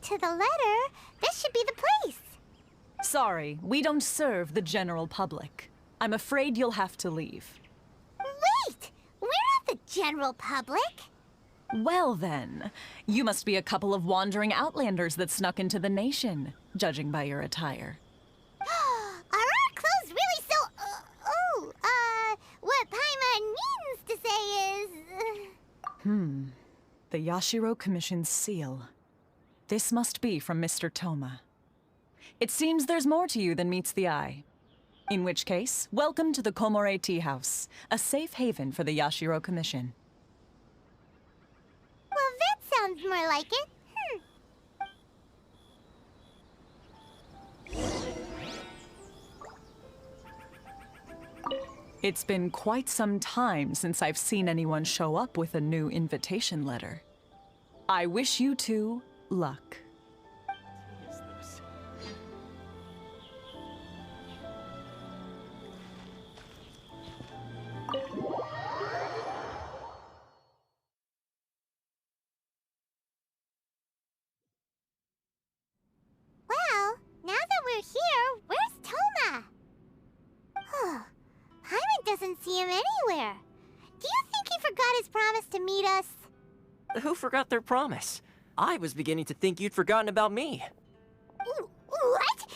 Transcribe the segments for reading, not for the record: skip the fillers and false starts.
to the letter, this should be the place. Sorry, we don't serve the general public. I'm afraid you'll have to leave. Wait! We're not the general public. Well then, you must be a couple of wandering outlanders that snuck into the nation, judging by your attire. Are our clothes really so... what Paimon means to say is... The Yashiro Commission's seal. This must be from Mr. Toma. It seems there's more to you than meets the eye. In which case, welcome to the Komore Tea House, a safe haven for the Yashiro Commission. Well, that sounds more like it. It's been quite some time since I've seen anyone show up with a new invitation letter. I wish you two luck. Well, now that we're here, where's Toma? Paimon doesn't see him anywhere. Do you think he forgot his promise to meet us? Who forgot their promise? I was beginning to think you'd forgotten about me. What?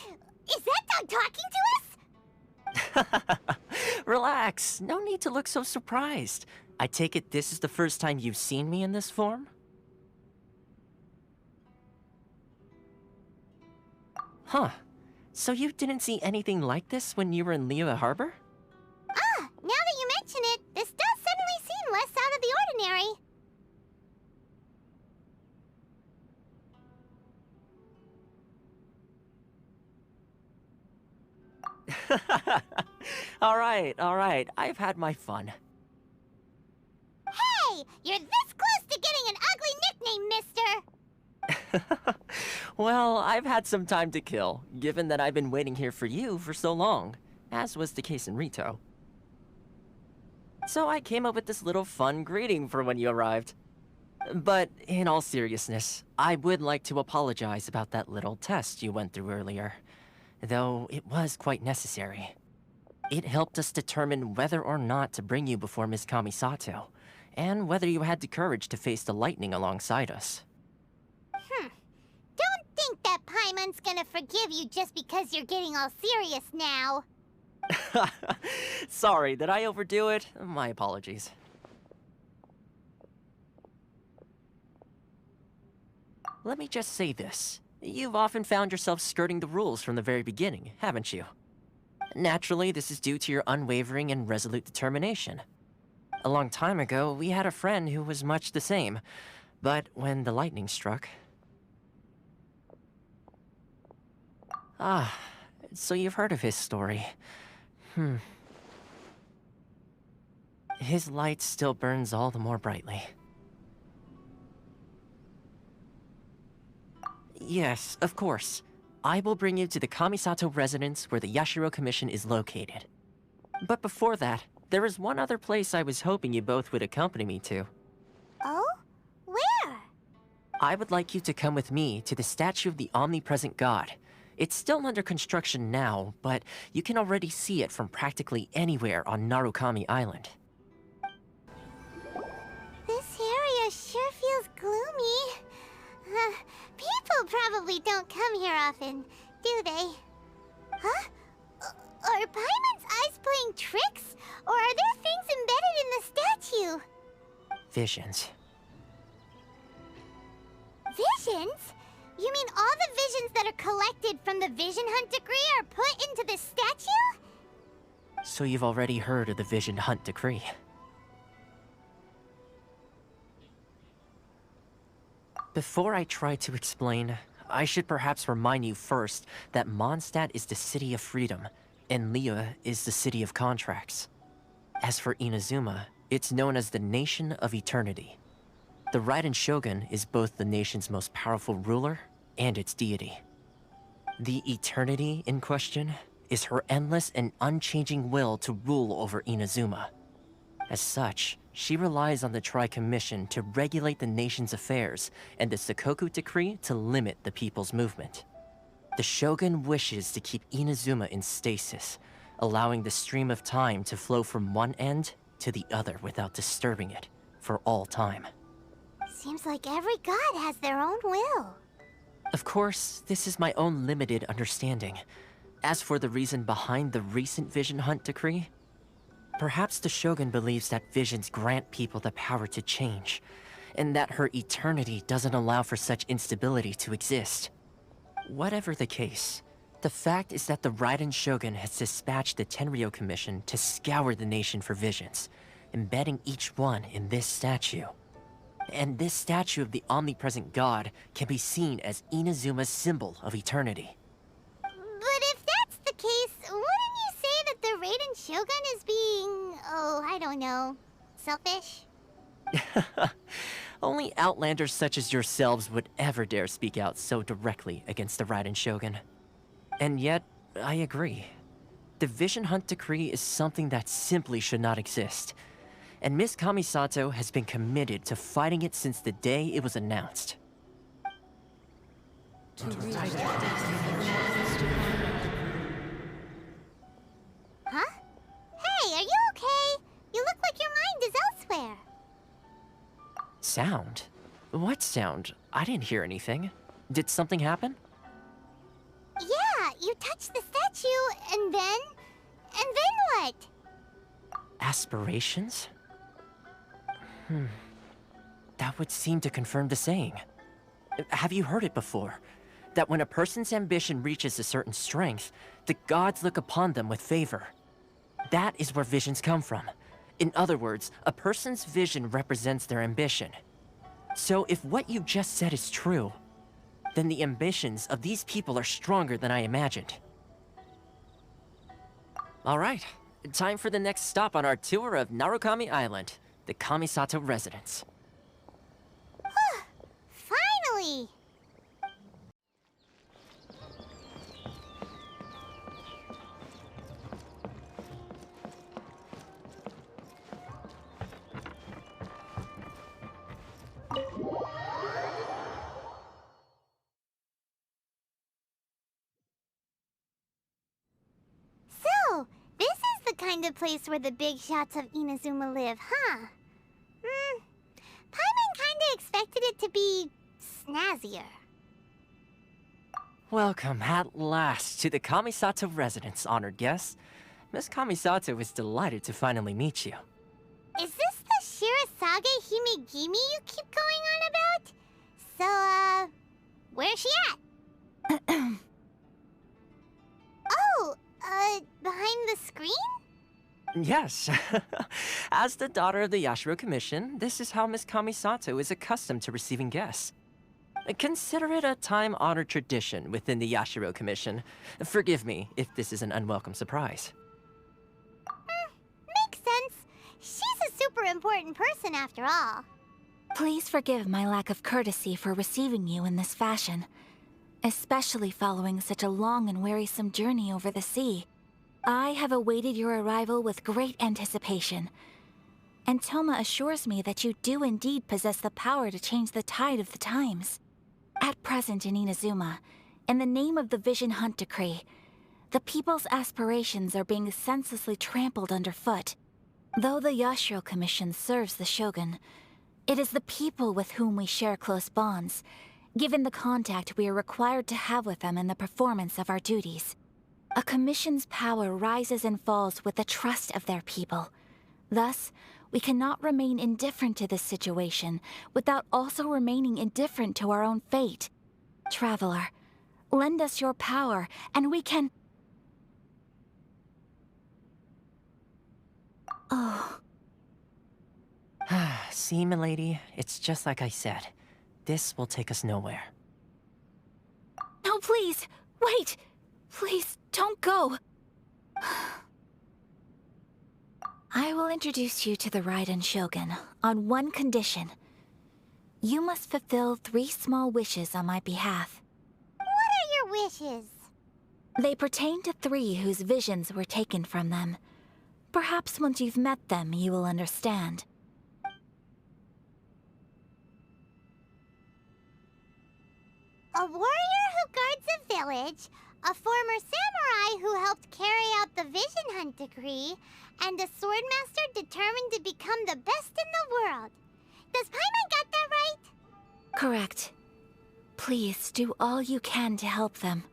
Is that dog talking to us? Relax, no need to look so surprised. I take it this is the first time you've seen me in this form? Huh. So you didn't see anything like this when you were in Liyue Harbor? Now that you mention it, this does suddenly seem less out of the ordinary. Alright, I've had my fun. Hey! You're this close to getting an ugly nickname, mister! Well, I've had some time to kill, given that I've been waiting here for you for so long, as was the case in Rito. So I came up with this little fun greeting for when you arrived. But in all seriousness, I would like to apologize about that little test you went through earlier, though it was quite necessary. It helped us determine whether or not to bring you before Miss Kamisato, and whether you had the courage to face the lightning alongside us. Don't think that Paimon's gonna forgive you just because you're getting all serious now. Sorry, did I overdo it? My apologies. Let me just say this. You've often found yourself skirting the rules from the very beginning, haven't you? Naturally, this is due to your unwavering and resolute determination. A long time ago, we had a friend who was much the same, but when the lightning struck... so you've heard of his story. His light still burns all the more brightly. Yes, of course. I will bring you to the Kamisato residence where the Yashiro Commission is located. But before that, there is one other place I was hoping you both would accompany me to. Oh? Where? I would like you to come with me to the statue of the omnipresent god. It's still under construction now, but you can already see it from practically anywhere on Narukami Island. This area sure feels gloomy. People probably don't come here often, do they? Huh? Are Paimon's eyes playing tricks? Or are there things embedded in the statue? Visions. Visions? You mean all the visions that are collected from the Vision Hunt decree are put into this statue? So you've already heard of the Vision Hunt decree. Before I try to explain, I should perhaps remind you first that Mondstadt is the city of freedom, and Liyue is the city of contracts. As for Inazuma, it's known as the Nation of Eternity. The Raiden Shogun is both the nation's most powerful ruler and its deity. The Eternity in question is her endless and unchanging will to rule over Inazuma. As such, she relies on the Tri-Commission to regulate the nation's affairs and the Sakoku Decree to limit the people's movement. The Shogun wishes to keep Inazuma in stasis, allowing the stream of time to flow from one end to the other without disturbing it for all time. Seems like every god has their own will. Of course, this is my own limited understanding. As for the reason behind the recent Vision Hunt decree, perhaps the Shogun believes that visions grant people the power to change, and that her eternity doesn't allow for such instability to exist. Whatever the case, the fact is that the Raiden Shogun has dispatched the Tenryou Commission to scour the nation for visions, embedding each one in this statue. And this statue of the omnipresent god can be seen as Inazuma's symbol of eternity. But if that's the case, wouldn't you say that the Raiden Shogun is being, I don't know, selfish? Only outlanders such as yourselves would ever dare speak out so directly against the Raiden Shogun. And yet, I agree. The Vision Hunt decree is something that simply should not exist. And Miss Kamisato has been committed to fighting it since the day it was announced. Huh? Hey, are you okay? You look like your mind is elsewhere. Sound? What sound? I didn't hear anything. Did something happen? Yeah, you touched the statue, and then what? Aspirations? That would seem to confirm the saying. Have you heard it before? That when a person's ambition reaches a certain strength, the gods look upon them with favor. That is where visions come from. In other words, a person's vision represents their ambition. So if what you just said is true, then the ambitions of these people are stronger than I imagined. All right, time for the next stop on our tour of Narukami Island, the Kamisato residence. Finally! So, this is the kind of place where the big shots of Inazuma live, huh? Paimon kinda expected it to be snazzier. Welcome at last to the Kamisato residence, honored guests. Miss Kamisato is delighted to finally meet you. Is this the Shirazage Himegimi you keep going on about? So, where's she at? Behind the screen? Yes. As the daughter of the Yashiro Commission, this is how Miss Kamisato is accustomed to receiving guests. Consider it a time-honored tradition within the Yashiro Commission. Forgive me if this is an unwelcome surprise. Makes sense. She's a super important person after all. Please forgive my lack of courtesy for receiving you in this fashion, especially following such a long and wearisome journey over the sea. I have awaited your arrival with great anticipation, and Toma assures me that you do indeed possess the power to change the tide of the times. At present in Inazuma, in the name of the Vision Hunt Decree, the people's aspirations are being senselessly trampled underfoot. Though the Yashiro Commission serves the Shogun, it is the people with whom we share close bonds, given the contact we are required to have with them in the performance of our duties. A commission's power rises and falls with the trust of their people. Thus, we cannot remain indifferent to this situation without also remaining indifferent to our own fate. Traveler, lend us your power, and we can... Oh. See, milady, it's just like I said. This will take us nowhere. No, please! Wait! Please, don't go! I will introduce you to the Raiden Shogun on one condition. You must fulfill 3 small wishes on my behalf. What are your wishes? They pertain to 3 whose visions were taken from them. Perhaps once you've met them, you will understand. A warrior who guards a village, a former samurai who helped carry out the Vision Hunt decree, and a swordmaster determined to become the best in the world. Does Paimon got that right? Correct. Please do all you can to help them.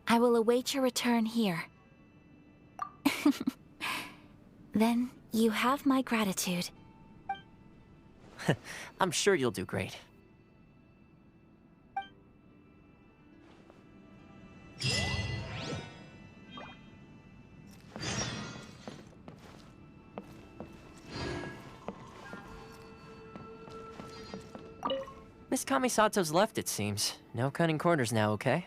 I will await your return here. Then you have my gratitude. I'm sure you'll do great. Miss Kamisato's left, it seems. No cutting corners now, okay?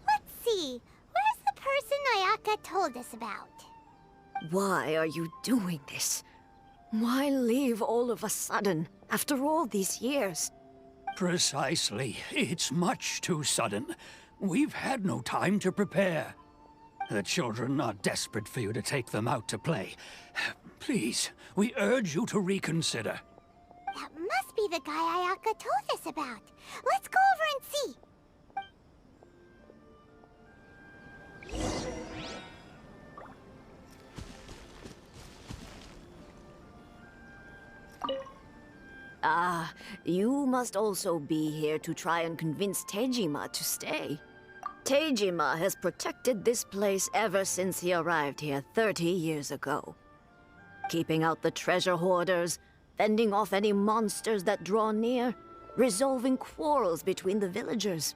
Let's see. Where's the person Ayaka told us about? Why are you doing this? Why leave all of a sudden, after all these years? Precisely. It's much too sudden. We've had no time to prepare. The children are desperate for you to take them out to play. Please, we urge you to reconsider. That must be the guy Ayaka told us about. Let's go over and see. Ah, you must also be here to try and convince Tejima to stay. Tejima has protected this place ever since he arrived here 30 years ago. Keeping out the treasure hoarders, fending off any monsters that draw near, resolving quarrels between the villagers.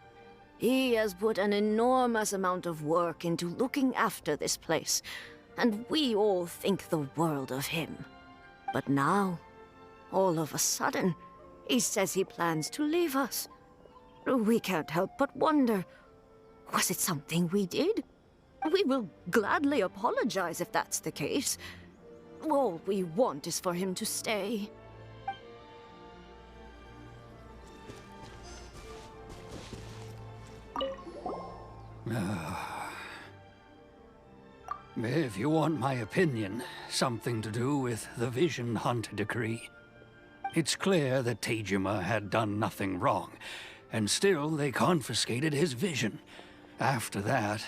He has put an enormous amount of work into looking after this place, and we all think the world of him. But now, all of a sudden, he says he plans to leave us. We can't help but wonder, was it something we did? We will gladly apologize if that's the case. All we want is for him to stay. If you want my opinion, something to do with the Vision Hunt decree. It's clear that Tejima had done nothing wrong, and still they confiscated his vision. After that,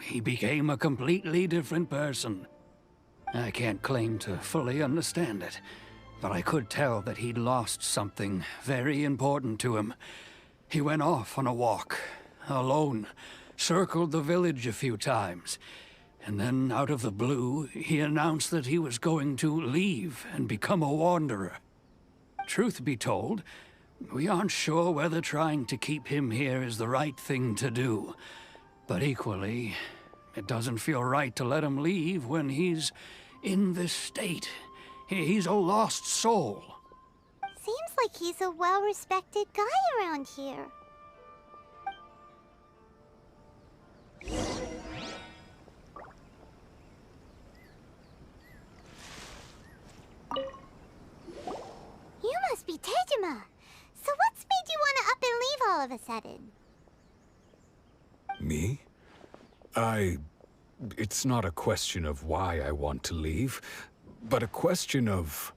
he became a completely different person. I can't claim to fully understand it, but I could tell that he'd lost something very important to him. He went off on a walk, alone, circled the village a few times, and then out of the blue, he announced that he was going to leave and become a wanderer. Truth be told, we aren't sure whether trying to keep him here is the right thing to do. But equally, it doesn't feel right to let him leave when he's in this state. He's a lost soul. Seems like he's a well-respected guy around here. You must be Tejima. So what's made you want to up and leave all of a sudden? Me? It's not a question of why I want to leave, but a question of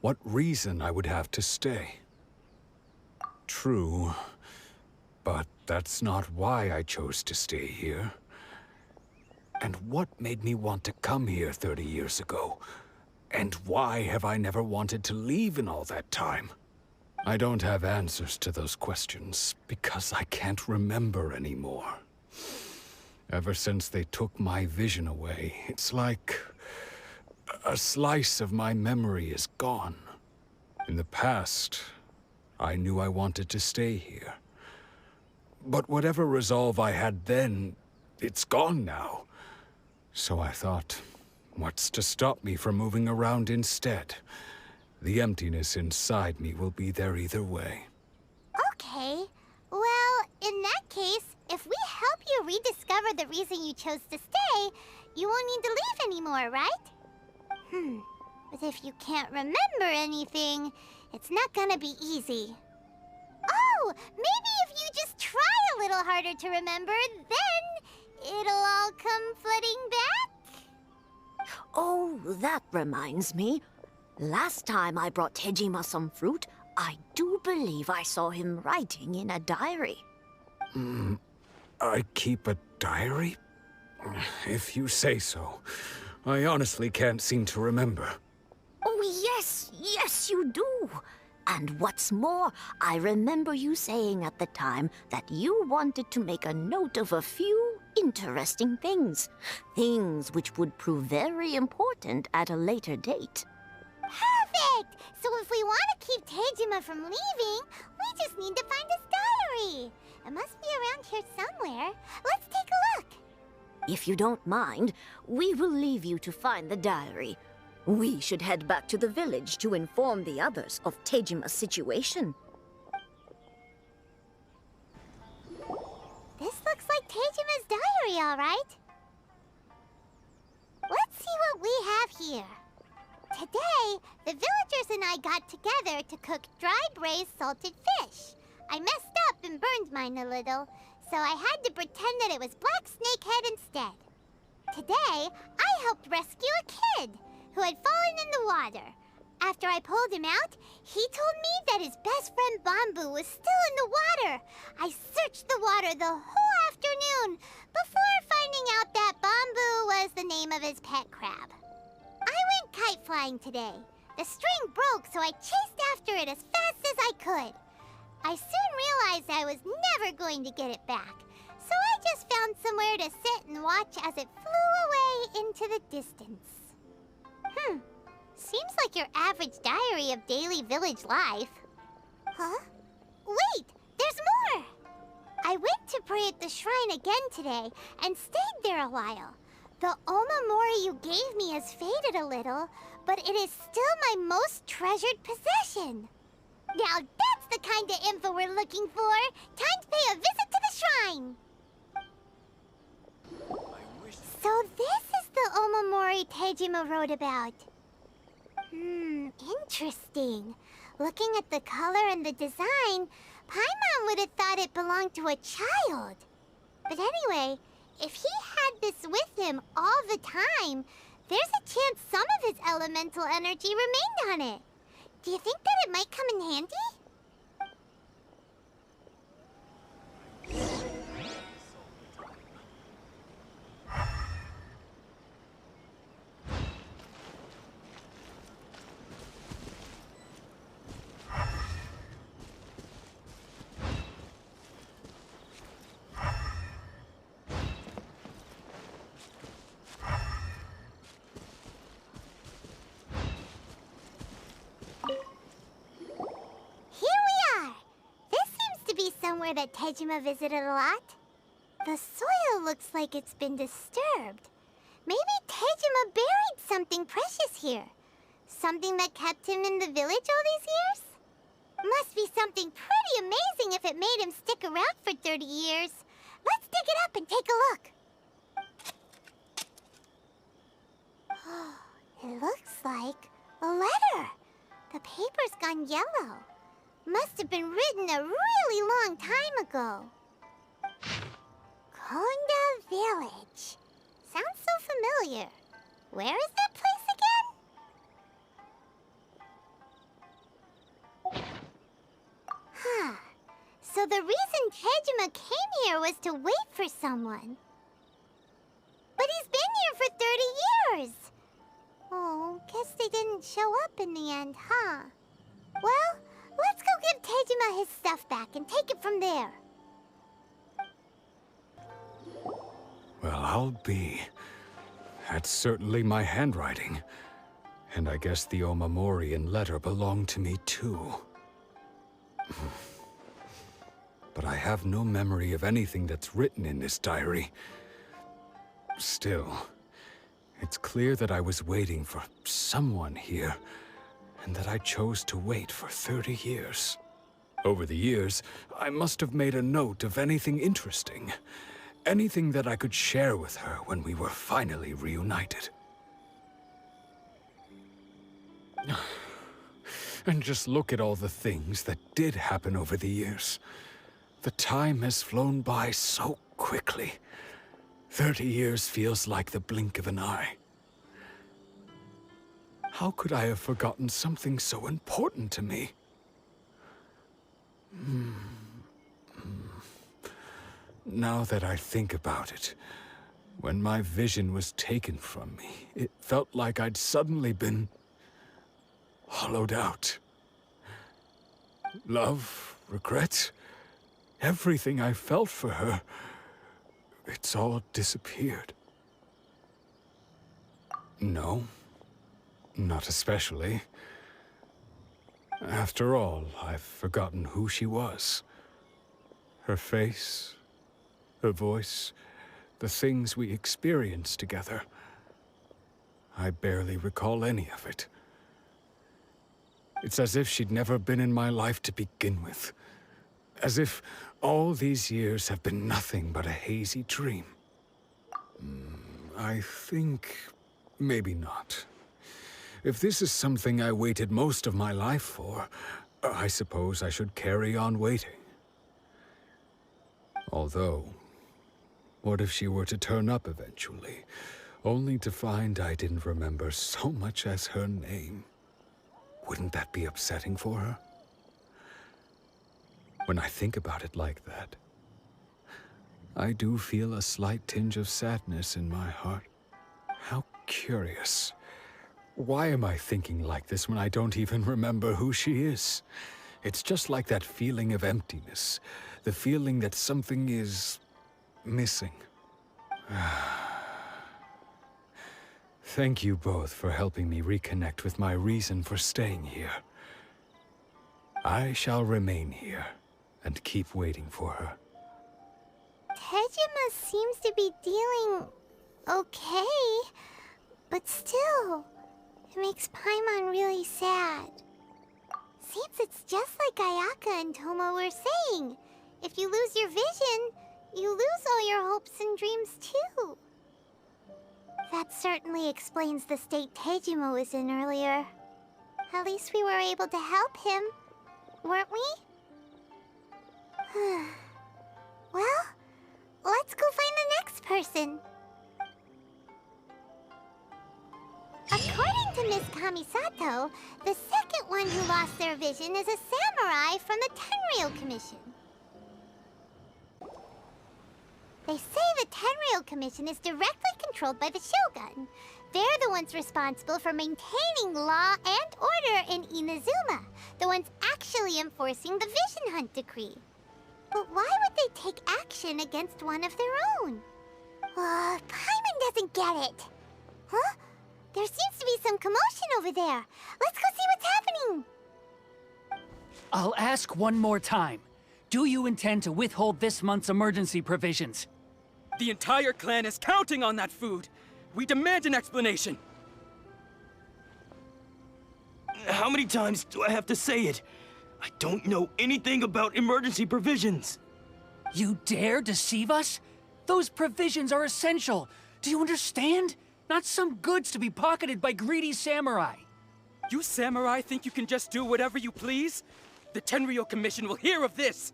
what reason I would have to stay. True, but that's not why I chose to stay here. And what made me want to come here 30 years ago? And why have I never wanted to leave in all that time? I don't have answers to those questions, because I can't remember anymore. Ever since they took my vision away, it's like a slice of my memory is gone. In the past, I knew I wanted to stay here. But whatever resolve I had then, it's gone now. So I thought, what's to stop me from moving around instead? The emptiness inside me will be there either way. Okay. Well, in that case, if we help you rediscover the reason you chose to stay, you won't need to leave anymore, right? But if you can't remember anything, it's not gonna be easy. Oh, maybe if you just try a little harder to remember, then it'll all come flooding back? Oh, that reminds me. Last time I brought Tejima some fruit, I do believe I saw him writing in a diary. I keep a diary? If you say so. I honestly can't seem to remember. Oh, yes, you do. And what's more, I remember you saying at the time that you wanted to make a note of a few interesting things. Things which would prove very important at a later date. Perfect! So if we want to keep Tejima from leaving, we just need to find his diary. It must be around here somewhere. Let's take a look. If you don't mind, we will leave you to find the diary. We should head back to the village to inform the others of Tejima's situation. This looks like Tejima's diary, all right. Let's see what we have here. Today, the villagers and I got together to cook dry braised salted fish. I messed up and burned mine a little, so I had to pretend that it was black snakehead instead. Today, I helped rescue a kid who had fallen in the water. After I pulled him out, he told me that his best friend Bamboo was still in the water. I searched the water the whole afternoon before finding out that Bamboo was the name of his pet crab. I went kite flying today. The string broke, so I chased after it as fast as I could. I soon realized I was never going to get it back, so I just found somewhere to sit and watch as it flew away into the distance. Seems like your average diary of daily village life. Huh? Wait, there's more! I went to pray at the shrine again today and stayed there a while. The Omamori you gave me has faded a little, but it is still my most treasured possession. Now that's the kind of info we're looking for. Time to pay a visit to the shrine. So this is the Omamori Tejima wrote about. Interesting. Looking at the color and the design, Paimon would have thought it belonged to a child. But anyway, if he had this with him all the time, there's a chance some of his elemental energy remained on it. Do you think that it might come in handy? Somewhere that Tejima visited a lot. The soil looks like it's been disturbed. Maybe Tejima buried something precious here. Something that kept him in the village all these years? Must be something pretty amazing if it made him stick around for 30 years. Let's dig it up and take a look. It looks like a letter. The paper's gone yellow. Must have been written a really long time ago. Konda Village. Sounds so familiar. Where is that place again? So the reason Tejima came here was to wait for someone. But he's been here for 30 years. Oh, guess they didn't show up in the end, huh? Well, let's go give Tejima his stuff back and take it from there. Well, I'll be. That's certainly my handwriting. And I guess the Omamorian letter belonged to me too. But I have no memory of anything that's written in this diary. Still, it's clear that I was waiting for someone here, and that I chose to wait for 30 years. Over the years, I must have made a note of anything interesting. Anything that I could share with her when we were finally reunited. And just look at all the things that did happen over the years. The time has flown by so quickly. 30 years feels like the blink of an eye. How could I have forgotten something so important to me? Now that I think about it, when my vision was taken from me, it felt like I'd suddenly been hollowed out. Love, regret, everything I felt for her, it's all disappeared. No, not especially. After all, I've forgotten who she was. Her face, her voice, the things we experienced together. I barely recall any of it. It's as if she'd never been in my life to begin with. As if all these years have been nothing but a hazy dream. I think maybe not. If this is something I waited most of my life for, I suppose I should carry on waiting. Although, what if she were to turn up eventually, only to find I didn't remember so much as her name? Wouldn't that be upsetting for her? When I think about it like that, I do feel a slight tinge of sadness in my heart. How curious. Why am I thinking like this when I don't even remember who she is? It's just like that feeling of emptiness, the feeling that something is missing. Thank you both for helping me reconnect with my reason for staying here. I shall remain here and keep waiting for her. Tejima seems to be dealing okay, but still, it makes Paimon really sad. Seems it's just like Ayaka and Toma were saying. If you lose your vision, you lose all your hopes and dreams too. That certainly explains the state Tejima was in earlier. At least we were able to help him, weren't we? Well, let's go find the next person. According to Miss Kamisato, the second one who lost their vision is a samurai from the Tenryou Commission. They say the Tenryou Commission is directly controlled by the Shogun. They're the ones responsible for maintaining law and order in Inazuma, the ones actually enforcing the Vision Hunt Decree. But why would they take action against one of their own? Paimon doesn't get it. Huh? There seems to be some commotion over there. Let's go see what's happening. I'll ask one more time. Do you intend to withhold this month's emergency provisions? The entire clan is counting on that food. We demand an explanation. How many times do I have to say it? I don't know anything about emergency provisions. You dare deceive us? Those provisions are essential. Do you understand? Not some goods to be pocketed by greedy samurai. You samurai think you can just do whatever you please? The Tenryou Commission will hear of this!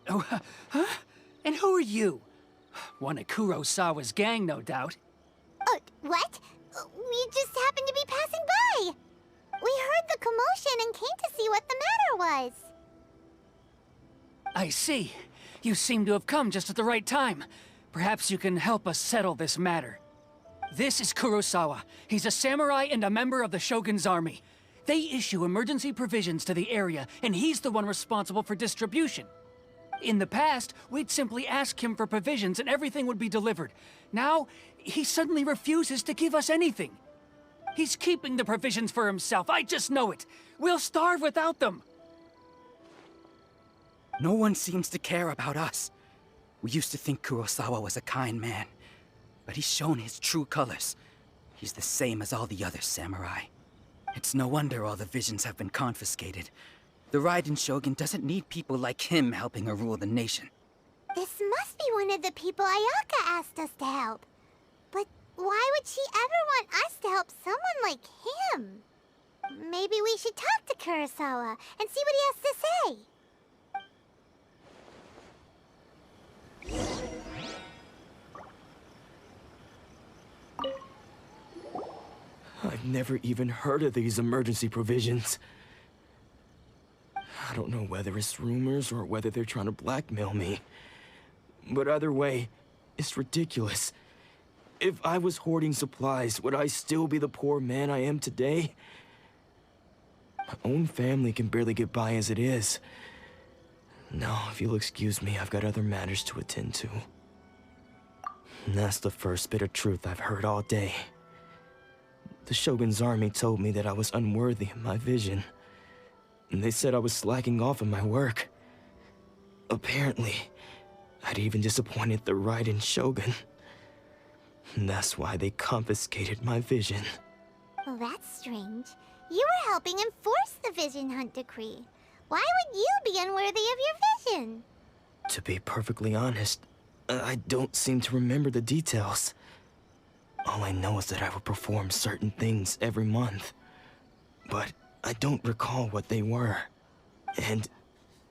Oh, huh? And who are you? One of Kurosawa's gang, no doubt. What? We just happened to be passing by. We heard the commotion and came to see what the matter was. I see. You seem to have come just at the right time. Perhaps you can help us settle this matter. This is Kurosawa. He's a samurai and a member of the Shogun's army. They issue emergency provisions to the area, and he's the one responsible for distribution. In the past, we'd simply ask him for provisions and everything would be delivered. Now, he suddenly refuses to give us anything. He's keeping the provisions for himself, I just know it. We'll starve without them. No one seems to care about us. We used to think Kurosawa was a kind man, but he's shown his true colors. He's the same as all the other samurai. It's no wonder all the visions have been confiscated. The Raiden Shogun doesn't need people like him helping her rule the nation. This must be one of the people Ayaka asked us to help. But why would she ever want us to help someone like him? Maybe we should talk to Kurosawa and see what he has to say. never even heard of these emergency provisions. I don't know whether it's rumors or whether they're trying to blackmail me. But either way, it's ridiculous. If I was hoarding supplies, would I still be the poor man I am today? My own family can barely get by as it is. Now, if you'll excuse me, I've got other matters to attend to. And that's the first bit of truth I've heard all day. The Shogun's army told me that I was unworthy of my vision. And they said I was slacking off in my work. Apparently, I'd even disappointed the Raiden Shogun. And that's why they confiscated my vision. Well, that's strange. You were helping enforce the Vision Hunt Decree. Why would you be unworthy of your vision? To be perfectly honest, I don't seem to remember the details. All I know is that I would perform certain things every month. But I don't recall what they were. And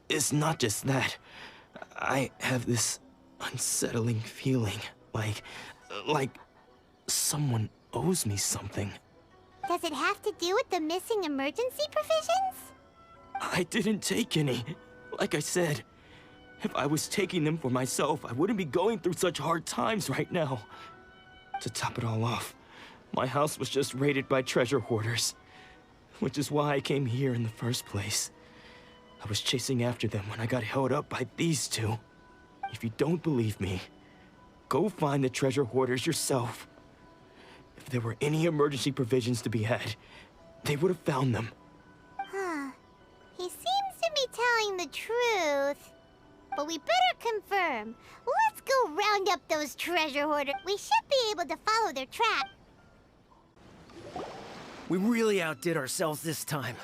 it's not just that. I have this unsettling feeling, like someone owes me something. Does it have to do with the missing emergency provisions? I didn't take any. Like I said, if I was taking them for myself, I wouldn't be going through such hard times right now. To top it all off, my house was just raided by treasure hoarders, which is why I came here in the first place. I was chasing after them when I got held up by these two. If you don't believe me, go find the treasure hoarders yourself. If there were any emergency provisions to be had, they would have found them. Huh. He seems to be telling the truth. But we better confirm. Let's go round up those treasure hoarders. We should be able to follow their track. We really outdid ourselves this time.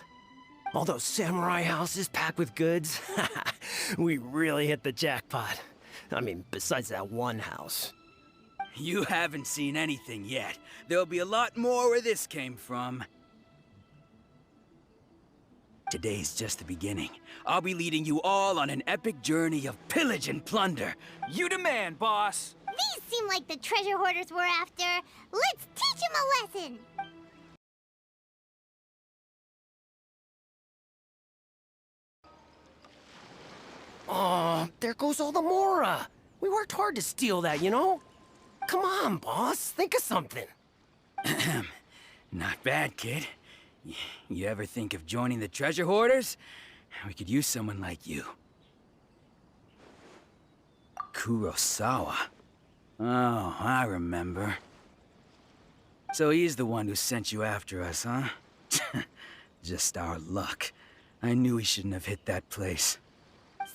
All those samurai houses packed with goods. We really hit the jackpot. I mean, besides that one house. You haven't seen anything yet. There'll be a lot more where this came from. Today's just the beginning. I'll be leading you all on an epic journey of pillage and plunder. You demand, boss. These seem like the treasure hoarders we're after. Let's teach them a lesson. Oh, there goes all the Mora. We worked hard to steal that, you know? Come on, boss. Think of something. Not bad, kid. You ever think of joining the treasure hoarders? We could use someone like you. Kurosawa. Oh, I remember. So he's the one who sent you after us, huh? Just our luck. I knew he shouldn't have hit that place.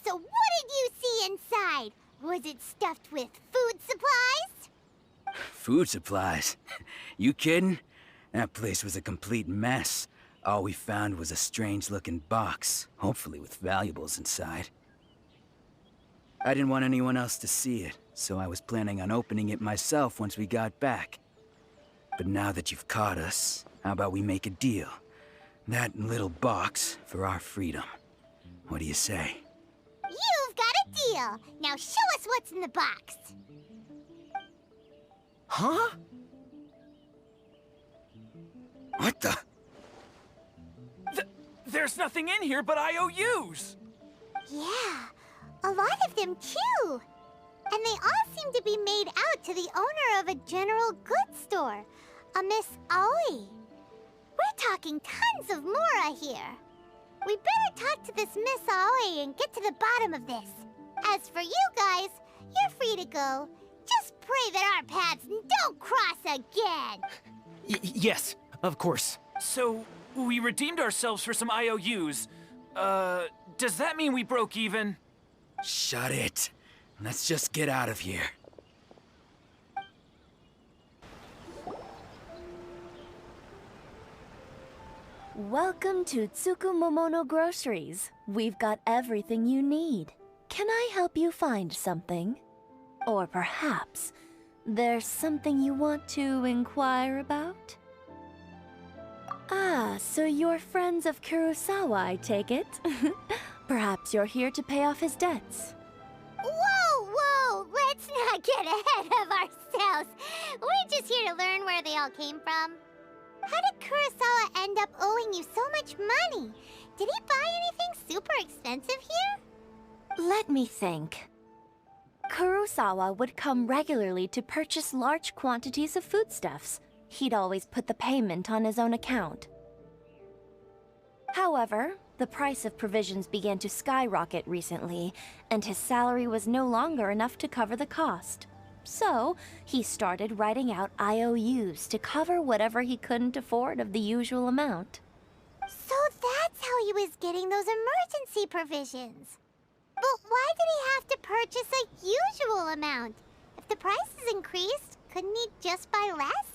So what did you see inside? Was it stuffed with food supplies? Food supplies? You kidding? That place was a complete mess. All we found was a strange-looking box, hopefully with valuables inside. I didn't want anyone else to see it, so I was planning on opening it myself once we got back. But now that you've caught us, how about we make a deal? That little box for our freedom. What do you say? You've got a deal. Now show us what's in the box. Huh? What the? There's nothing in here but IOUs. Yeah, a lot of them too. And they all seem to be made out to the owner of a general goods store, a Miss Aoi. We're talking tons of Mora here. We better talk to this Miss Aoi and get to the bottom of this. As for you guys, you're free to go. Just pray that our paths don't cross again. Yes, of course. So, we redeemed ourselves for some IOUs. Does that mean we broke even? Shut it. Let's just get out of here. Welcome to Tsukumomono Groceries. We've got everything you need. Can I help you find something? Or perhaps there's something you want to inquire about? Ah, so you're friends of Kurosawa, I take it? Perhaps you're here to pay off his debts. Whoa! Let's not get ahead of ourselves. We're just here to learn where they all came from. How did Kurosawa end up owing you so much money? Did he buy anything super expensive here? Let me think. Kurosawa would come regularly to purchase large quantities of foodstuffs. He'd always put the payment on his own account. However, the price of provisions began to skyrocket recently, and his salary was no longer enough to cover the cost. So, he started writing out IOUs to cover whatever he couldn't afford of the usual amount. So that's how he was getting those emergency provisions. But why did he have to purchase a usual amount? If the prices increased, couldn't he just buy less?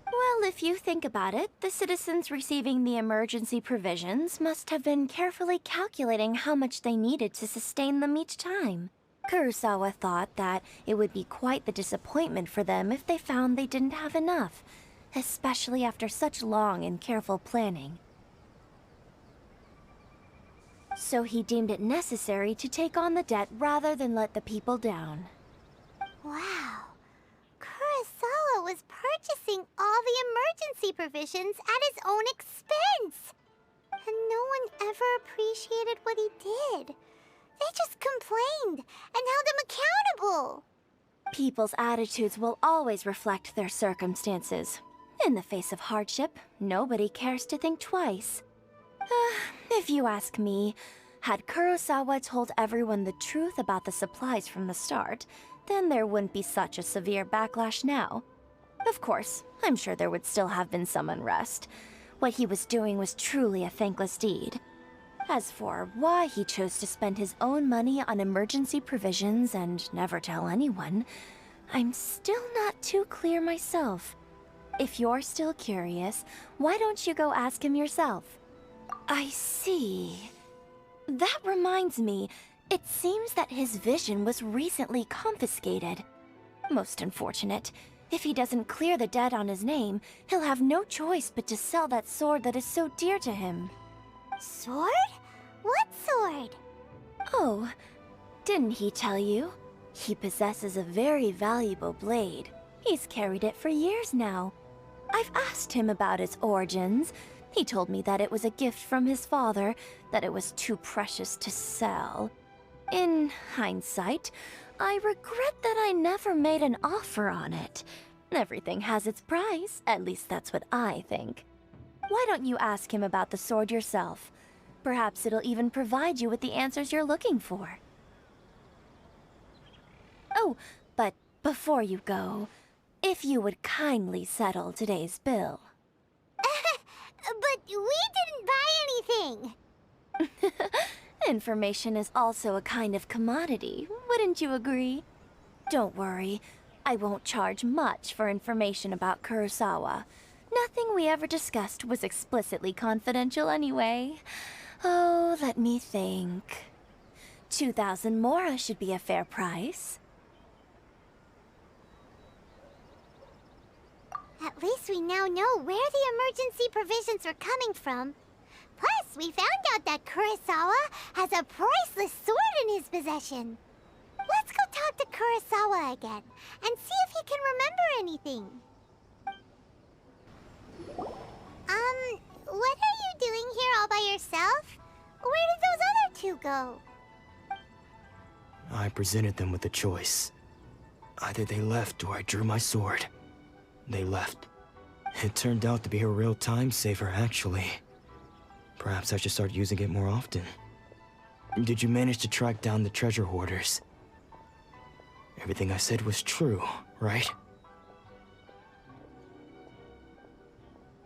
Well, if you think about it, the citizens receiving the emergency provisions must have been carefully calculating how much they needed to sustain them each time. Kurosawa thought that it would be quite the disappointment for them if they found they didn't have enough, especially after such long and careful planning. So he deemed it necessary to take on the debt rather than let the people down. Wow. Kurosawa was purchasing all the emergency provisions at his own expense. And no one ever appreciated what he did. They just complained and held him accountable. People's attitudes will always reflect their circumstances. In the face of hardship, nobody cares to think twice. If you ask me, had Kurosawa told everyone the truth about the supplies from the start, then there wouldn't be such a severe backlash now. Of course, I'm sure there would still have been some unrest. What he was doing was truly a thankless deed. As for why he chose to spend his own money on emergency provisions and never tell anyone, I'm still not too clear myself. If you're still curious, why don't you go ask him yourself? I see. That reminds me, it seems that his vision was recently confiscated. Most unfortunate. If he doesn't clear the debt on his name, he'll have no choice but to sell that sword that is so dear to him. Sword? What sword? Oh, didn't he tell you? He possesses a very valuable blade. He's carried it for years now. I've asked him about its origins. He told me that it was a gift from his father, that it was too precious to sell. In hindsight, I regret that I never made an offer on it. Everything has its price, at least that's what I think. Why don't you ask him about the sword yourself? Perhaps it'll even provide you with the answers you're looking for. Oh, but before you go, if you would kindly settle today's bill. But we didn't buy anything! Information is also a kind of commodity, wouldn't you agree? Don't worry, I won't charge much for information about Kurosawa. Nothing we ever discussed was explicitly confidential anyway. Oh, let me think. 2,000 mora should be a fair price. At least we now know where the emergency provisions are coming from. Plus, we found out that Kurosawa has a priceless sword in his possession. Let's go talk to Kurosawa again and see if he can remember anything. What are you doing here all by yourself? Where did those other two go? I presented them with a choice. Either they left or I drew my sword. They left. It turned out to be a real time saver, actually. Perhaps I should start using it more often. Did you manage to track down the treasure hoarders? Everything I said was true, right?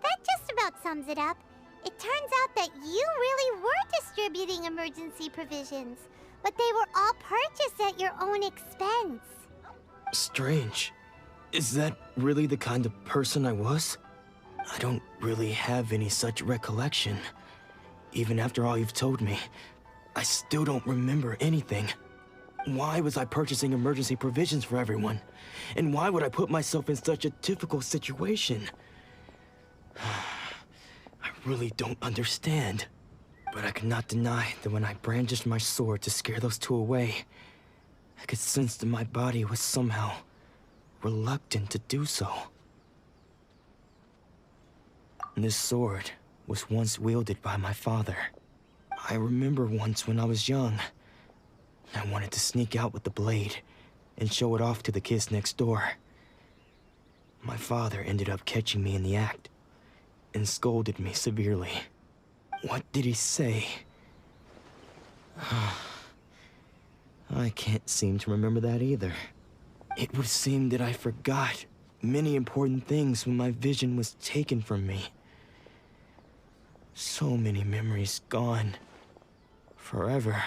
That just about sums it up. It turns out that you really were distributing emergency provisions, but they were all purchased at your own expense. Strange. Is that really the kind of person I was? I don't really have any such recollection. Even after all you've told me, I still don't remember anything. Why was I purchasing emergency provisions for everyone? And why would I put myself in such a difficult situation? I really don't understand. But I cannot deny that when I brandished my sword to scare those two away, I could sense that my body was somehow reluctant to do so. This sword was once wielded by my father. I remember once when I was young, I wanted to sneak out with the blade and show it off to the kids next door. My father ended up catching me in the act and scolded me severely. What did he say? I can't seem to remember that either. It would seem that I forgot many important things when my vision was taken from me. So many memories gone. Forever.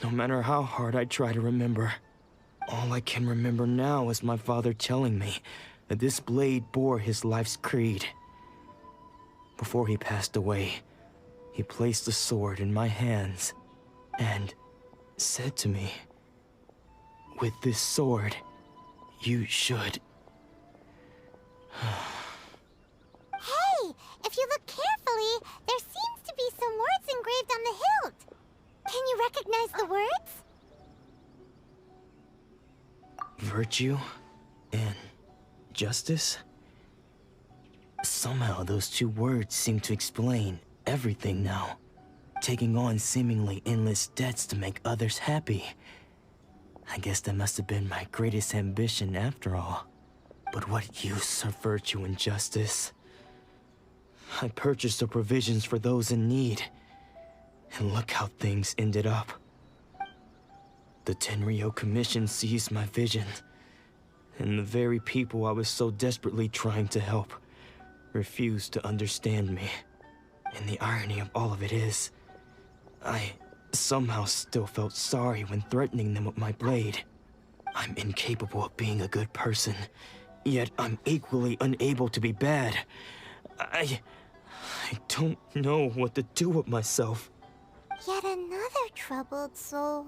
No matter how hard I try to remember, all I can remember now is my father telling me that this blade bore his life's creed. Before he passed away, he placed the sword in my hands and said to me, "With this sword, you should..." Hey, if you look carefully, there seems to be some words engraved on the hilt. Can you recognize the words? Virtue and justice? Somehow those two words seem to explain everything now. Taking on seemingly endless debts to make others happy. I guess that must have been my greatest ambition after all. But what use are virtue and justice? I purchased the provisions for those in need. And look how things ended up. The Tenryo Commission seized my vision. And the very people I was so desperately trying to help refused to understand me. And the irony of all of it is, I somehow still felt sorry when threatening them with my blade. I'm incapable of being a good person, yet I'm equally unable to be bad. I don't know what to do with myself. Yet another troubled soul.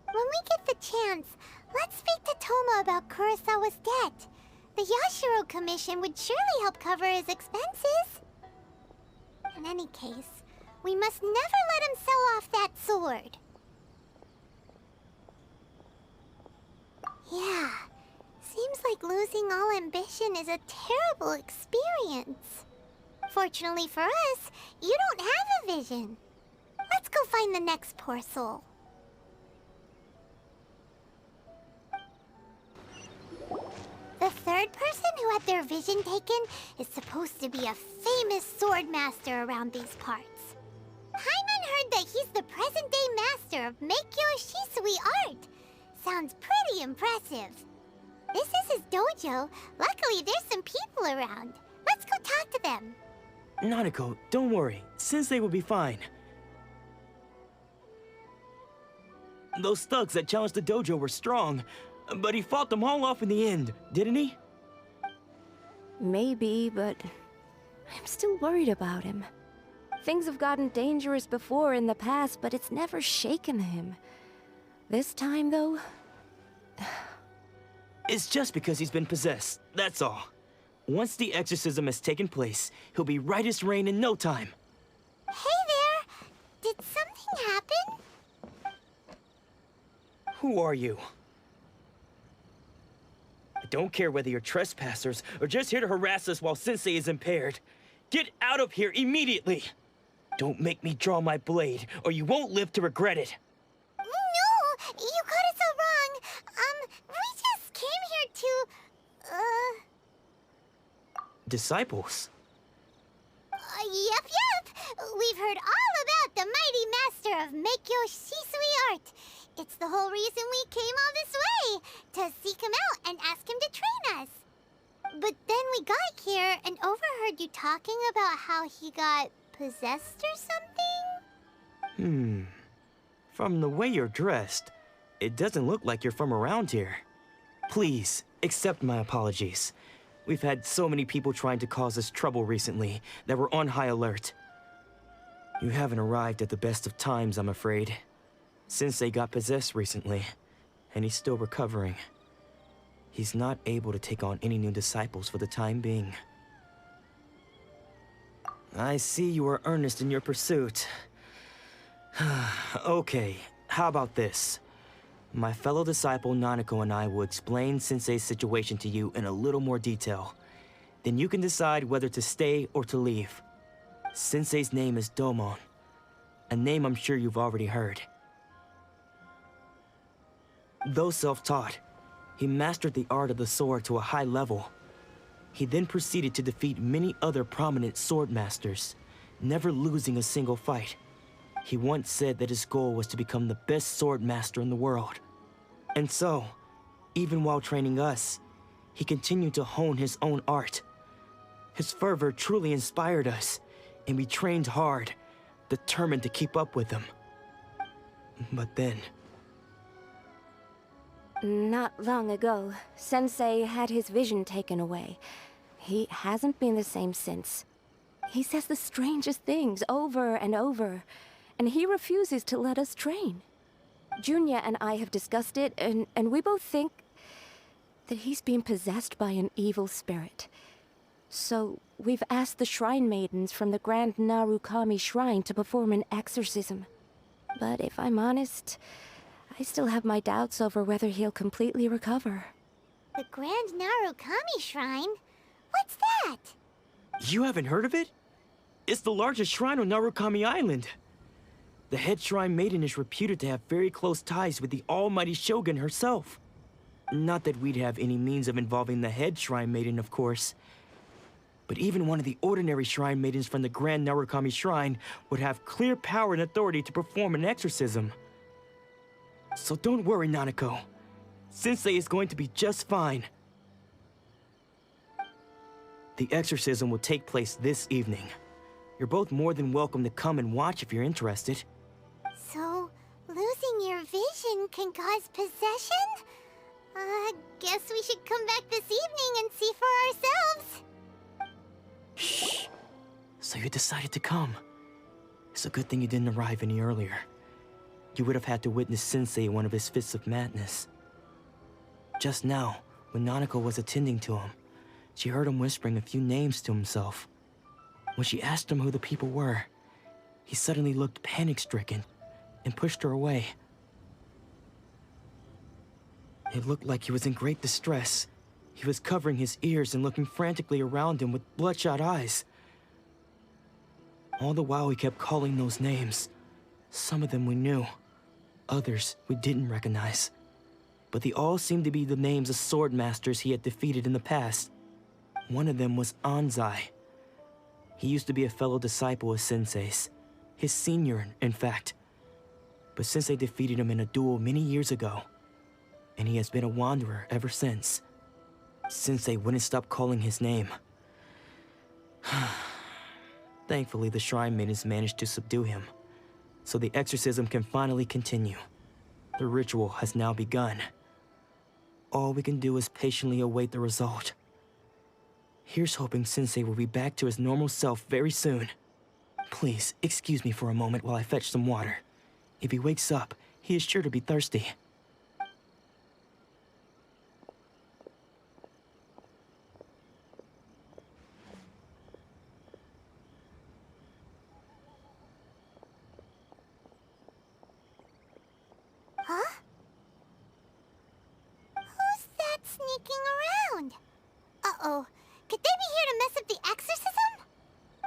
When we get the chance, let's speak to Toma about Kurosawa's debt. The Yashiro Commission would surely help cover his expenses. In any case, we must never let him sell off that sword. Yeah, seems like losing all ambition is a terrible experience. Fortunately for us, you don't have a vision. Let's go find the next poor soul. The third person who had their vision taken is supposed to be a famous sword master around these parts. Paimon heard that he's the present-day master of Meikyo Shisui art. Sounds pretty impressive. This is his dojo. Luckily, there's some people around. Let's go talk to them. Nanako, don't worry. Sensei will be fine. Those thugs that challenged the dojo were strong, but he fought them all off in the end, didn't he? Maybe, but I'm still worried about him. Things have gotten dangerous before in the past, but it's never shaken him. This time, though... It's just because he's been possessed, that's all. Once the exorcism has taken place, he'll be right as rain in no time. Hey there! Did something happen? Who are you? I don't care whether you're trespassers or just here to harass us while Sensei is impaired. Get out of here immediately! Don't make me draw my blade, or you won't live to regret it. No! You got it so wrong! We just came here to... Disciples? Yep. We've heard all about the mighty master of Meikyo Shisui art. It's the whole reason we came all this way, to seek him out and ask him to train us. But then we got here and overheard you talking about how he got possessed or something? From the way you're dressed, it doesn't look like you're from around here. Please, accept my apologies. We've had so many people trying to cause us trouble recently that we're on high alert. You haven't arrived at the best of times, I'm afraid. Sensei got possessed recently, and he's still recovering. He's not able to take on any new disciples for the time being. I see you are earnest in your pursuit. Okay, how about this? My fellow disciple Nanako and I will explain Sensei's situation to you in a little more detail. Then you can decide whether to stay or to leave. Sensei's name is Domon, a name I'm sure you've already heard. Though self-taught, he mastered the art of the sword to a high level. He then proceeded to defeat many other prominent sword masters, never losing a single fight. He once said that his goal was to become the best sword master in the world. And so, even while training us, he continued to hone his own art. His fervor truly inspired us, and we trained hard, determined to keep up with him. But then... Not long ago, Sensei had his vision taken away. He hasn't been the same since. He says the strangest things over and over, and he refuses to let us train. Junya and I have discussed it, and we both think that he's being possessed by an evil spirit. So we've asked the shrine maidens from the Grand Narukami Shrine to perform an exorcism. But if I'm honest, I still have my doubts over whether he'll completely recover. The Grand Narukami Shrine? What's that? You haven't heard of it? It's the largest shrine on Narukami Island. The head shrine maiden is reputed to have very close ties with the almighty Shogun herself. Not that we'd have any means of involving the head shrine maiden, of course. But even one of the ordinary shrine maidens from the Grand Narukami Shrine would have clear power and authority to perform an exorcism. So don't worry, Nanako. Sensei is going to be just fine. The exorcism will take place this evening. You're both more than welcome to come and watch if you're interested. So, losing your vision can cause possession? Guess we should come back this evening and see for ourselves. Shh. So you decided to come. It's a good thing you didn't arrive any earlier. You would have had to witness Sensei in one of his fits of madness. Just now, when Nanako was attending to him, she heard him whispering a few names to himself. When she asked him who the people were, he suddenly looked panic-stricken and pushed her away. It looked like he was in great distress. He was covering his ears and looking frantically around him with bloodshot eyes. All the while he kept calling those names. Some of them we knew, others we didn't recognize. But they all seemed to be the names of sword masters he had defeated in the past. One of them was Anzai. He used to be a fellow disciple of Sensei's. His senior, in fact. But Sensei defeated him in a duel many years ago. And he has been a wanderer ever since. Sensei wouldn't stop calling his name. Thankfully, the shrine maidens managed to subdue him. So the exorcism can finally continue. The ritual has now begun. All we can do is patiently await the result. Here's hoping Sensei will be back to his normal self very soon. Please, excuse me for a moment while I fetch some water. If he wakes up, he is sure to be thirsty. Huh? Who's that sneaking around? Uh-oh. Could they be here to mess up the exorcism?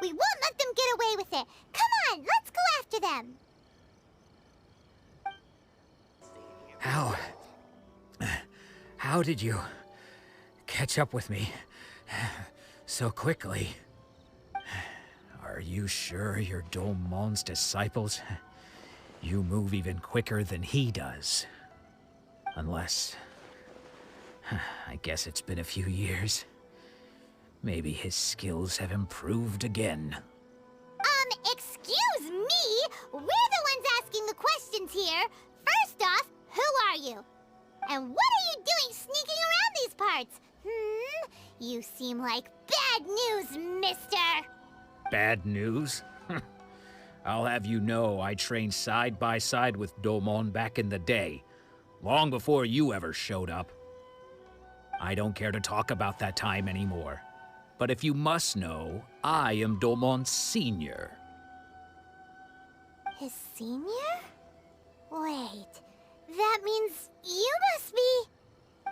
We won't let them get away with it. Come on, let's go after them. How did you catch up with me so quickly? Are you sure you're Domon's disciples? You move even quicker than he does. Unless... I guess it's been a few years. Maybe his skills have improved again. Excuse me? We're the ones asking the questions here. First off, who are you? And what are you doing sneaking around these parts? You seem like bad news, mister. Bad news? I'll have you know I trained side by side with Domon back in the day, long before you ever showed up. I don't care to talk about that time anymore. But if you must know, I am Domon's senior. His senior? Wait, that means you must be...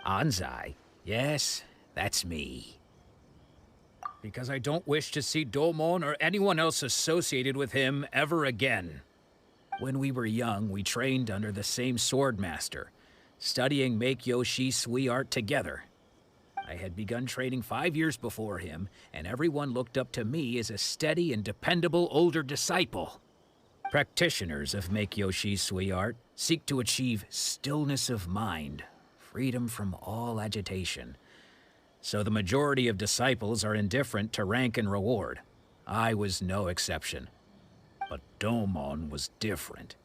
Anzai? Yes, that's me. because I don't wish to see Domon or anyone else associated with him ever again. When we were young, we trained under the same swordmaster, studying Meikyo Shisui art together. I had begun training 5 years before him, and everyone looked up to me as a steady and dependable older disciple. Practitioners of Meikyo Shisui art seek to achieve stillness of mind, freedom from all agitation. So the majority of disciples are indifferent to rank and reward. I was no exception. But Domon was different.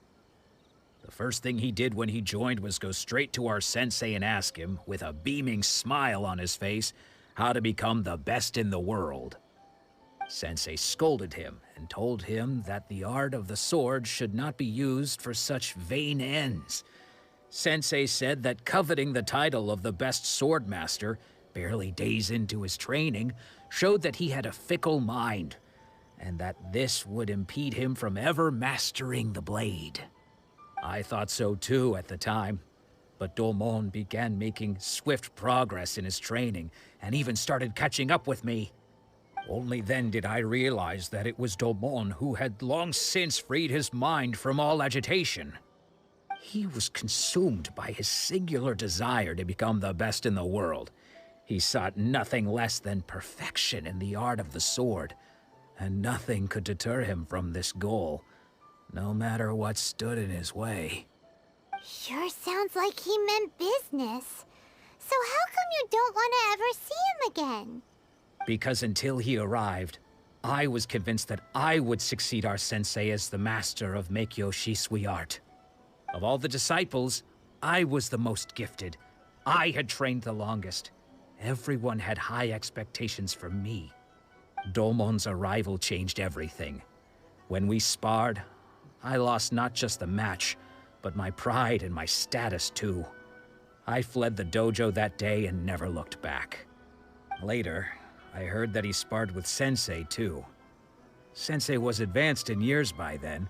The first thing he did when he joined was go straight to our sensei and ask him, with a beaming smile on his face, how to become the best in the world. Sensei scolded him and told him that the art of the sword should not be used for such vain ends. Sensei said that coveting the title of the best swordmaster, barely days into his training, showed that he had a fickle mind, and that this would impede him from ever mastering the blade. I thought so too at the time, but Domon began making swift progress in his training, and even started catching up with me. Only then did I realize that it was Domon who had long since freed his mind from all agitation. He was consumed by his singular desire to become the best in the world. He sought nothing less than perfection in the art of the sword, and nothing could deter him from this goal, no matter what stood in his way. Sure sounds like he meant business. So how come you don't want to ever see him again? Because until he arrived, I was convinced that I would succeed our sensei as the master of Meikyo Shisui art. Of all the disciples, I was the most gifted. I had trained the longest. Everyone had high expectations from me. Domon's arrival changed everything. When we sparred, I lost not just the match, but my pride and my status too. I fled the dojo that day and never looked back. Later, I heard that he sparred with Sensei too. Sensei was advanced in years by then,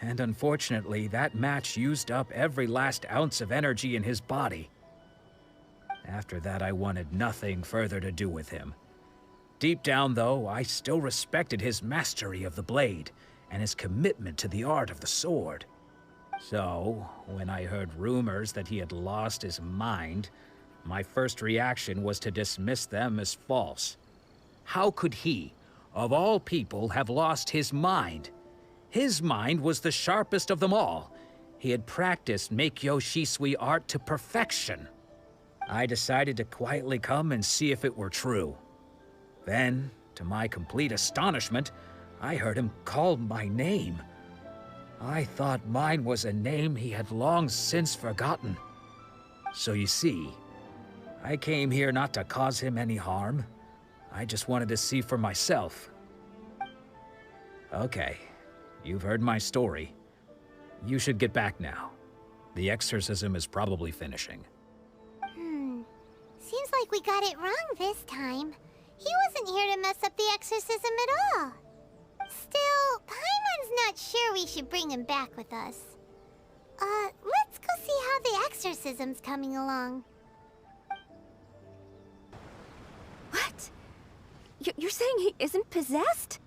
and unfortunately that match used up every last ounce of energy in his body. After that, I wanted nothing further to do with him. Deep down, though, I still respected his mastery of the blade and his commitment to the art of the sword. So, when I heard rumors that he had lost his mind, my first reaction was to dismiss them as false. How could he, of all people, have lost his mind? His mind was the sharpest of them all. He had practiced Meikyo Shisui art to perfection. I decided to quietly come and see if it were true. Then, to my complete astonishment, I heard him call my name. I thought mine was a name he had long since forgotten. So you see, I came here not to cause him any harm. I just wanted to see for myself. Okay, you've heard my story. You should get back now. The exorcism is probably finishing. Seems like we got it wrong this time. He wasn't here to mess up the exorcism at all. Still, Paimon's not sure we should bring him back with us. Let's go see how the exorcism's coming along. What? You're saying he isn't possessed?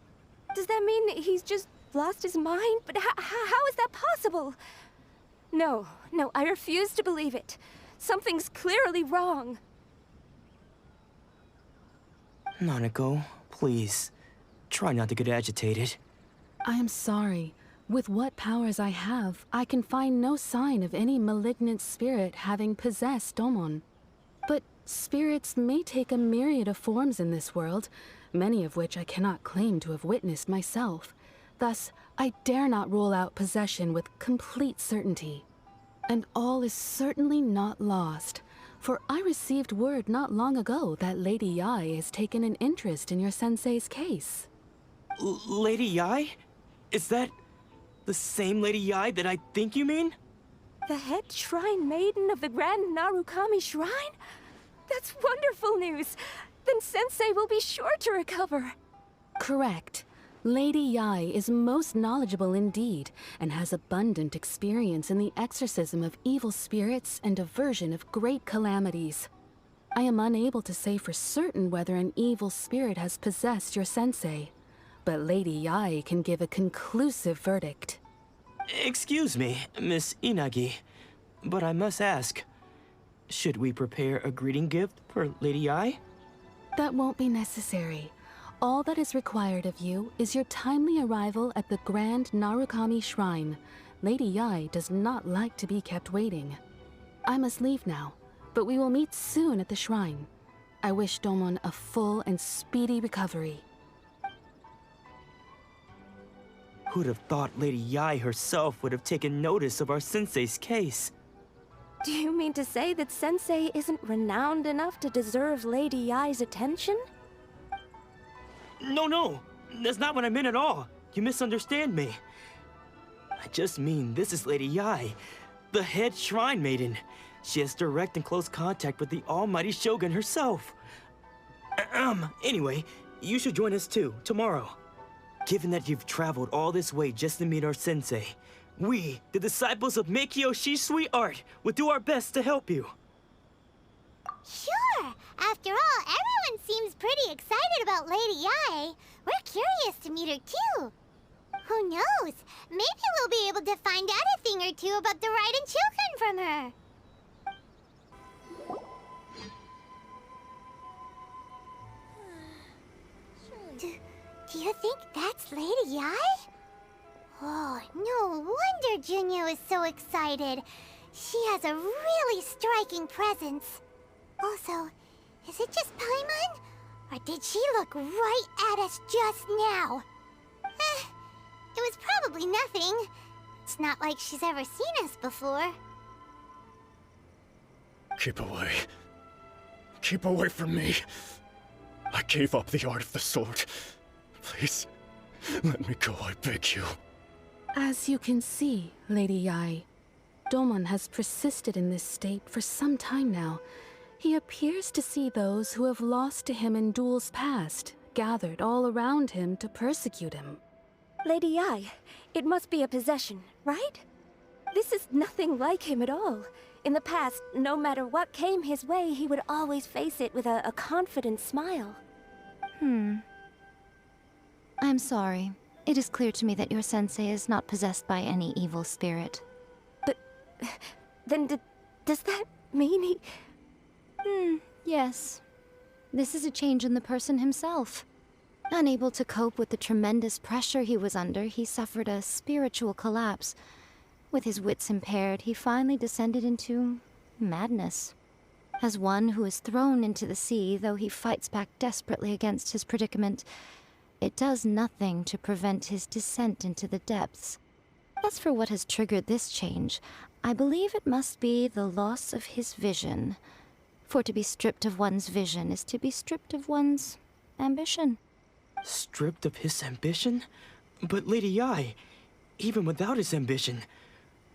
Does that mean he's just lost his mind? But how is that possible? No, I refuse to believe it. Something's clearly wrong. Nanako, please. Try not to get agitated. I am sorry. With what powers I have, I can find no sign of any malignant spirit having possessed Domon. But spirits may take a myriad of forms in this world, many of which I cannot claim to have witnessed myself. Thus, I dare not rule out possession with complete certainty. And all is certainly not lost. For I received word not long ago that Lady Yae has taken an interest in your sensei's case. Lady Yae? Is that the same Lady Yae that I think you mean? The head shrine maiden of the Grand Narukami Shrine? That's wonderful news! Then Sensei will be sure to recover. Correct. Lady Yae is most knowledgeable indeed, and has abundant experience in the exorcism of evil spirits and aversion of great calamities. I am unable to say for certain whether an evil spirit has possessed your sensei, but Lady Yae can give a conclusive verdict. Excuse me, Miss Inagi, but I must ask, should we prepare a greeting gift for Lady Yae? That won't be necessary. All that is required of you is your timely arrival at the Grand Narukami Shrine. Lady Yae does not like to be kept waiting. I must leave now, but we will meet soon at the shrine. I wish Domon a full and speedy recovery. Who'd have thought Lady Yae herself would have taken notice of our sensei's case? Do you mean to say that Sensei isn't renowned enough to deserve Lady Yae's attention? No, that's not what I meant at all. You misunderstand me. I just mean this is Lady Yae, the head shrine maiden. She has direct and close contact with the almighty Shogun herself. Anyway, you should join us too, tomorrow. Given that you've traveled all this way just to meet our sensei, we, the disciples of Meikyo Shisui Art, will do our best to help you. Sure! After all, everyone seems pretty excited about Lady Yae. We're curious to meet her too. Who knows? Maybe we'll be able to find out a thing or two about the Raiden Shogun from her. Do you think that's Lady Yae? Oh, no wonder Junyo is so excited. She has a really striking presence. Also, is it just Paimon? Or did she look right at us just now? It was probably nothing. It's not like she's ever seen us before. Keep away. Keep away from me. I gave up the art of the sword. Please, let me go, I beg you. As you can see, Lady Yae, Domon has persisted in this state for some time now. He appears to see those who have lost to him in duels past, gathered all around him to persecute him. Lady Yae, it must be a possession, right? This is nothing like him at all. In the past, no matter what came his way, he would always face it with a confident smile. I'm sorry. It is clear to me that your sensei is not possessed by any evil spirit. But then does that mean he... Yes. This is a change in the person himself. Unable to cope with the tremendous pressure he was under, he suffered a spiritual collapse. With his wits impaired, he finally descended into madness. As one who is thrown into the sea, though he fights back desperately against his predicament, it does nothing to prevent his descent into the depths. As for what has triggered this change, I believe it must be the loss of his vision. For to be stripped of one's vision is to be stripped of one's ambition. Stripped of his ambition? But Lady Yae, even without his ambition,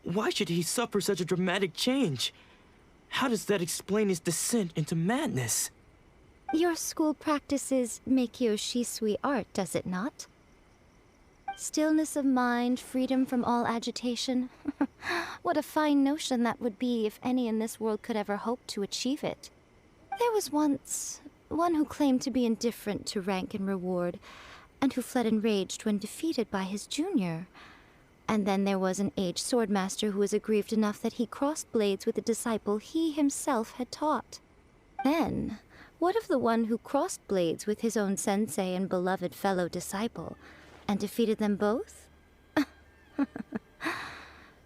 why should he suffer such a dramatic change? How does that explain his descent into madness? Your school practices Meikyo Shisui art, does it not? Stillness of mind, freedom from all agitation. What a fine notion that would be if any in this world could ever hope to achieve it. There was once one who claimed to be indifferent to rank and reward, and who fled enraged when defeated by his junior. And then there was an aged swordmaster who was aggrieved enough that he crossed blades with a disciple he himself had taught. Then, what of the one who crossed blades with his own sensei and beloved fellow disciple, and defeated them both?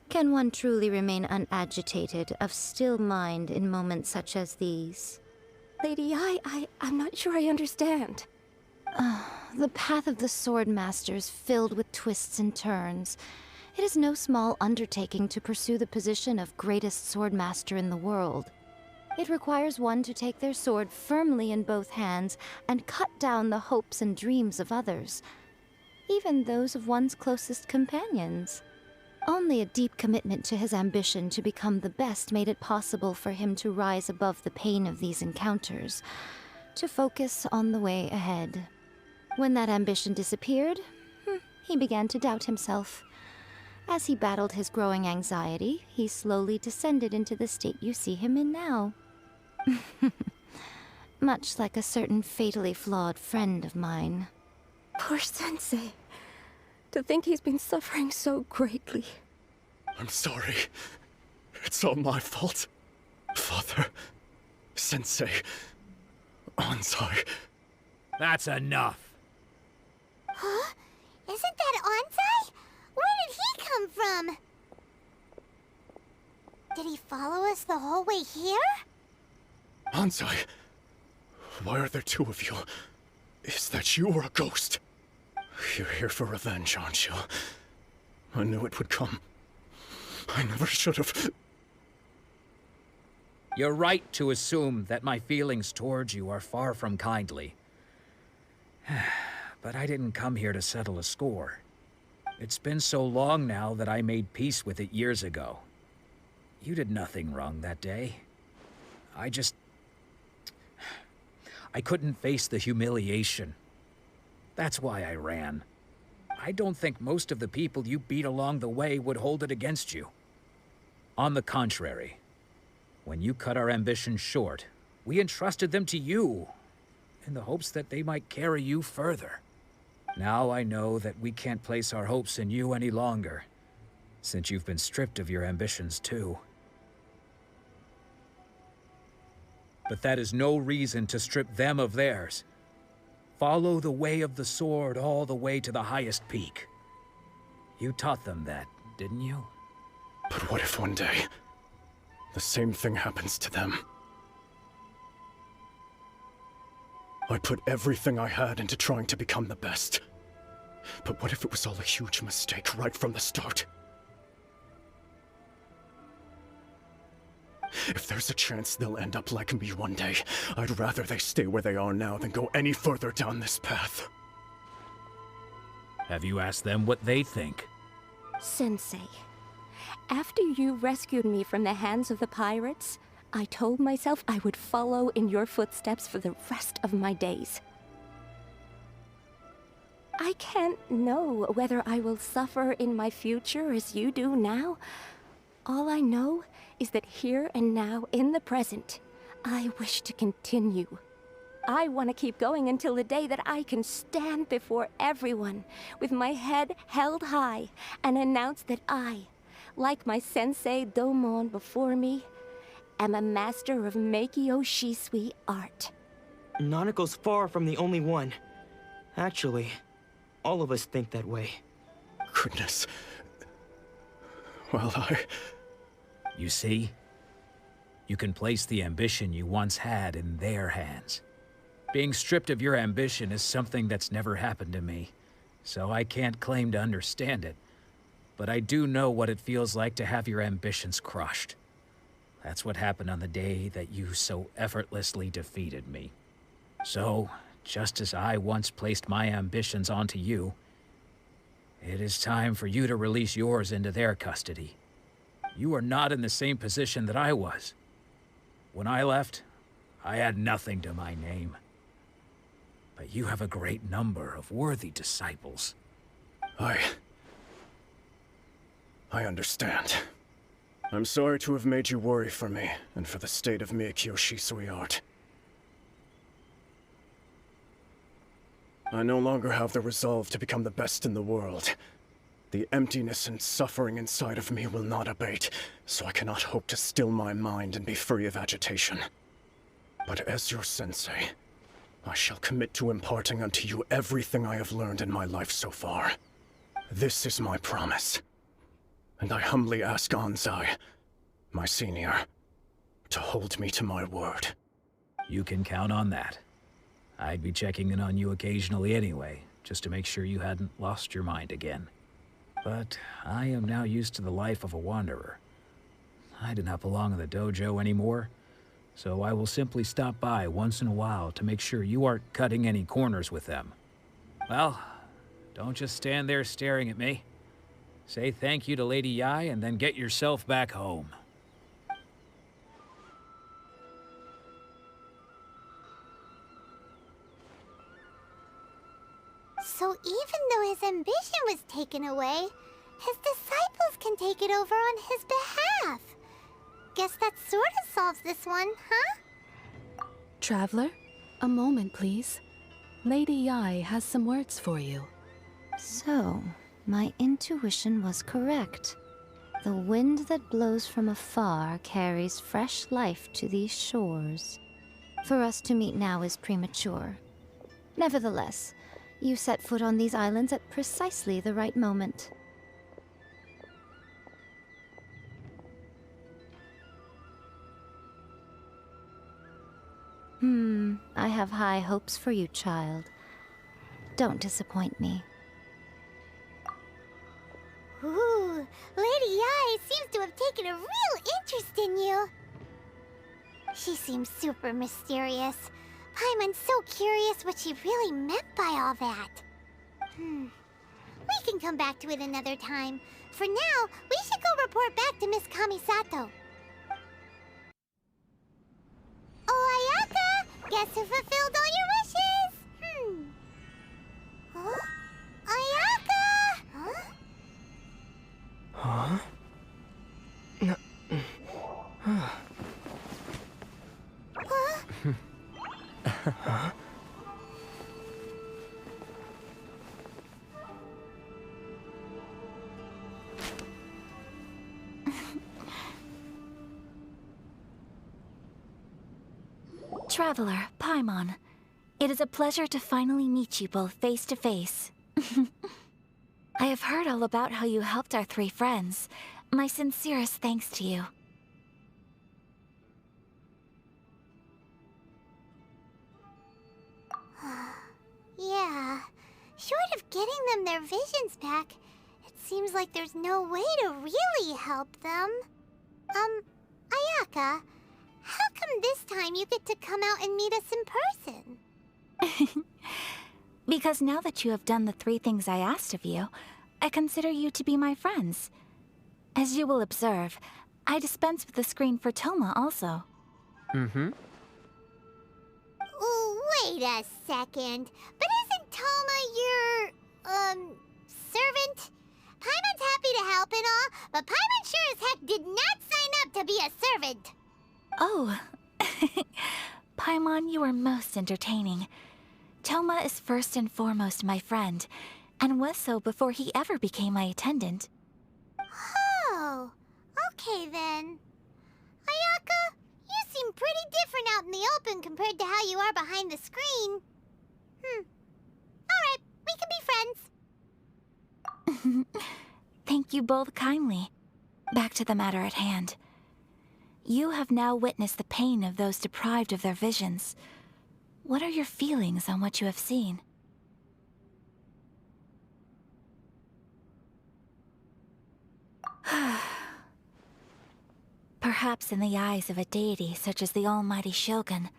Can one truly unagitated, unagitated, of still mind in moments such as these? Lady Yae, I'm not sure I understand. The path of the swordmaster is filled with twists and turns. It is no small undertaking to pursue the position of greatest swordmaster in the world. It requires one to take their sword firmly in both hands and cut down the hopes and dreams of others, even those of one's closest companions. Only a deep commitment to his ambition to become the best made it possible for him to rise above the pain of these encounters, to focus on the way ahead. When that ambition disappeared, he began to doubt himself. As he battled his growing anxiety, he slowly descended into the state you see him in now. much like a certain fatally flawed friend of mine. Poor Sensei. To think he's been suffering so greatly. I'm sorry. It's all my fault. Father, Sensei, Anzai. That's enough. Huh? Isn't that Anzai? Where did he come from? Did he follow us the whole way here? Anzai, why are there two of you? Is that you or a ghost? You're here for revenge, aren't you? I knew it would come. I never should have. You're right to assume that my feelings towards you are far from kindly. But I didn't come here to settle a score. It's been so long now that I made peace with it years ago. You did nothing wrong that day. I couldn't face the humiliation. That's why I ran. I don't think most of the people you beat along the way would hold it against you. On the contrary, when you cut our ambitions short, we entrusted them to you, in the hopes that they might carry you further. Now I know that we can't place our hopes in you any longer, since you've been stripped of your ambitions too. But that is no reason to strip them of theirs. Follow the way of the sword all the way to the highest peak. You taught them that, didn't you? But what if one day, the same thing happens to them? I put everything I had into trying to become the best. But what if it was all a huge mistake right from the start? If there's a chance they'll end up like me one day, I'd rather they stay where they are now than go any further down this path. Have you asked them what they think? Sensei, after you rescued me from the hands of the pirates, I told myself I would follow in your footsteps for the rest of my days. I can't know whether I will suffer in my future as you do now. All I know is that here and now, in the present, I wish to continue. I want to keep going until the day that I can stand before everyone with my head held high and announce that I, like my sensei Domon before me, am a master of Meikyo Shisui art. Nanako's far from the only one. Actually, all of us think that way. Goodness. Well, You see? You can place the ambition you once had in their hands. Being stripped of your ambition is something that's never happened to me, so I can't claim to understand it. But I do know what it feels like to have your ambitions crushed. That's what happened on the day that you so effortlessly defeated me. So, just as I once placed my ambitions onto you, it is time for you to release yours into their custody. You are not in the same position that I was. When I left, I had nothing to my name. But you have a great number of worthy disciples. I understand. I'm sorry to have made you worry for me, and for the state of Meikyo Shisui art. I no longer have the resolve to become the best in the world. The emptiness and suffering inside of me will not abate, so I cannot hope to still my mind and be free of agitation. But as your sensei, I shall commit to imparting unto you everything I have learned in my life so far. This is my promise. And I humbly ask Anzai, my senior, to hold me to my word. You can count on that. I'd be checking in on you occasionally anyway, just to make sure you hadn't lost your mind again. But I am now used to the life of a wanderer. I do not belong in the dojo anymore, so I will simply stop by once in a while to make sure you aren't cutting any corners with them. Well, don't just stand there staring at me. Say thank you to Lady Yai and then get yourself back home. So even though his ambition was taken away, his disciples can take it over on his behalf. Guess that sort of solves this one, huh? Traveler, A moment, please. Lady Yai has some words for you. So, my intuition was correct. The wind that blows from afar carries fresh life to these shores. For us to meet now is premature. Nevertheless, you set foot on these islands at precisely the right moment. I have high hopes for you, child. Don't disappoint me. Ooh, Lady Yai seems to have taken a real interest in you. She seems super mysterious. Paimon's so curious what she really meant by all that. We can come back to it another time. For now, we should go report back to Miss Kamisato. Oh, Ayaka! Guess who fulfilled all your wishes? Huh? Ayaka! Huh? Huh? Huh? Traveler, Paimon. It is a pleasure to finally meet you both face to face. I have heard all about how you helped our 3 friends. My sincerest thanks to you. Yeah. Short of getting them their visions back, it seems like there's no way to really help them. Ayaka, how come this time you get to come out and meet us in person? Because now that you have done the 3 things I asked of you, I consider you to be my friends. As you will observe, I dispense with the screen for Toma also. Wait a second. But isn't Toma your, servant? Paimon's happy to help and all, but Paimon sure as heck did not sign up to be a servant. Oh. Paimon, you are most entertaining. Toma is first and foremost my friend, and was so before he ever became my attendant. Oh, okay then. Ayaka, you seem pretty different out in the open compared to how you are behind the screen. Alright, we can be friends. Thank you both kindly. Back to the matter at hand. You have now witnessed the pain of those deprived of their visions. What are your feelings on what you have seen? Perhaps in the eyes of a deity such as the almighty Shogun,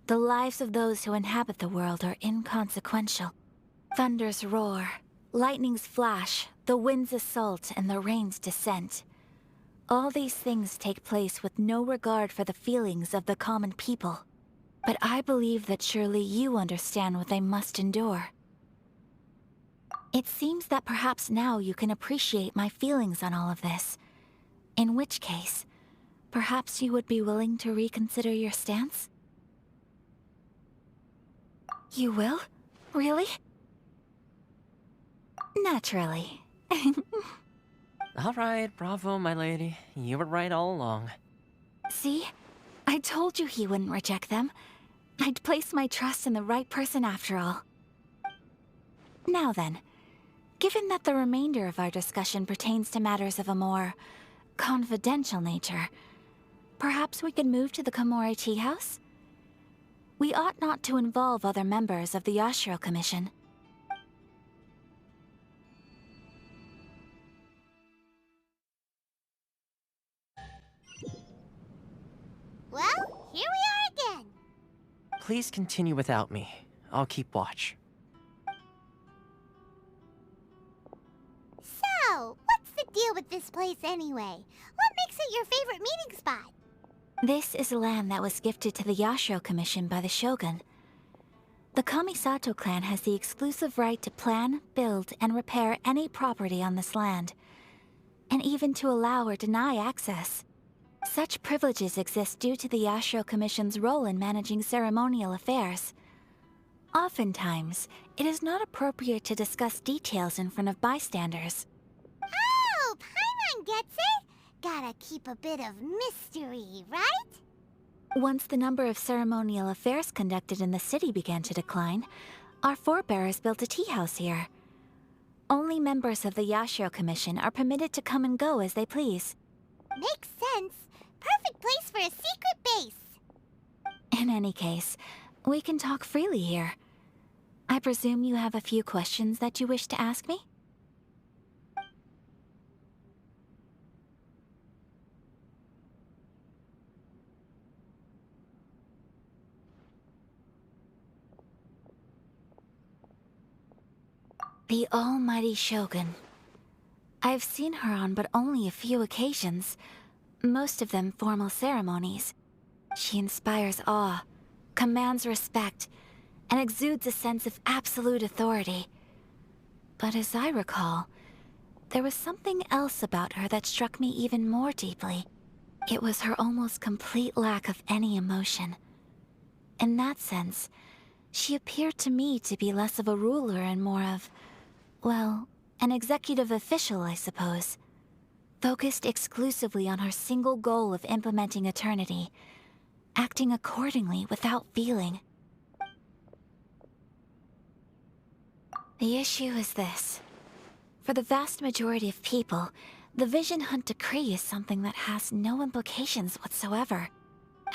the lives of those who inhabit the world are inconsequential. Thunders roar, lightnings flash, the winds assault, and the rains descent. All these things take place with no regard for the feelings of the common people. But I believe that surely you understand what they must endure. It seems that perhaps now you can appreciate my feelings on all of this. In which case, perhaps you would be willing to reconsider your stance? You will? Really? Naturally. All right, bravo, my lady. You were right all along. See? I told you he wouldn't reject them. I'd placed my trust in the right person after all. Now then, given that the remainder of our discussion pertains to matters of a more confidential nature, perhaps we could move to the Komori Tea House? We ought not to involve other members of the Yashiro Commission. Well, here we are again. Please continue without me. I'll keep watch. So, what's the deal with this place anyway? What makes it your favorite meeting spot? This is land that was gifted to the Yashiro Commission by the Shogun. The Kamisato clan has the exclusive right to plan, build, and repair any property on this land, and even to allow or deny access. Such privileges exist due to the Yashiro Commission's role in managing ceremonial affairs. Oftentimes, it is not appropriate to discuss details in front of bystanders. Oh, Paimon gets it! Gotta keep a bit of mystery, right? Once the number of ceremonial affairs conducted in the city began to decline, our forebears built a tea house here. Only members of the Yashiro Commission are permitted to come and go as they please. Makes sense. Perfect place for a secret base. In any case, we can talk freely here. I presume you have a few questions that you wish to ask me? The almighty Shogun. I've seen her on but only a few occasions, most of them formal ceremonies. She inspires awe, commands respect, and exudes a sense of absolute authority. But as I recall, there was something else about her that struck me even more deeply. It was her almost complete lack of any emotion. In that sense, she appeared to me to be less of a ruler and more of, well, an executive official, I suppose. Focused exclusively on her single goal of implementing eternity, acting accordingly without feeling. The issue is this. For the vast majority of people, the Vision Hunt Decree is something that has no implications whatsoever.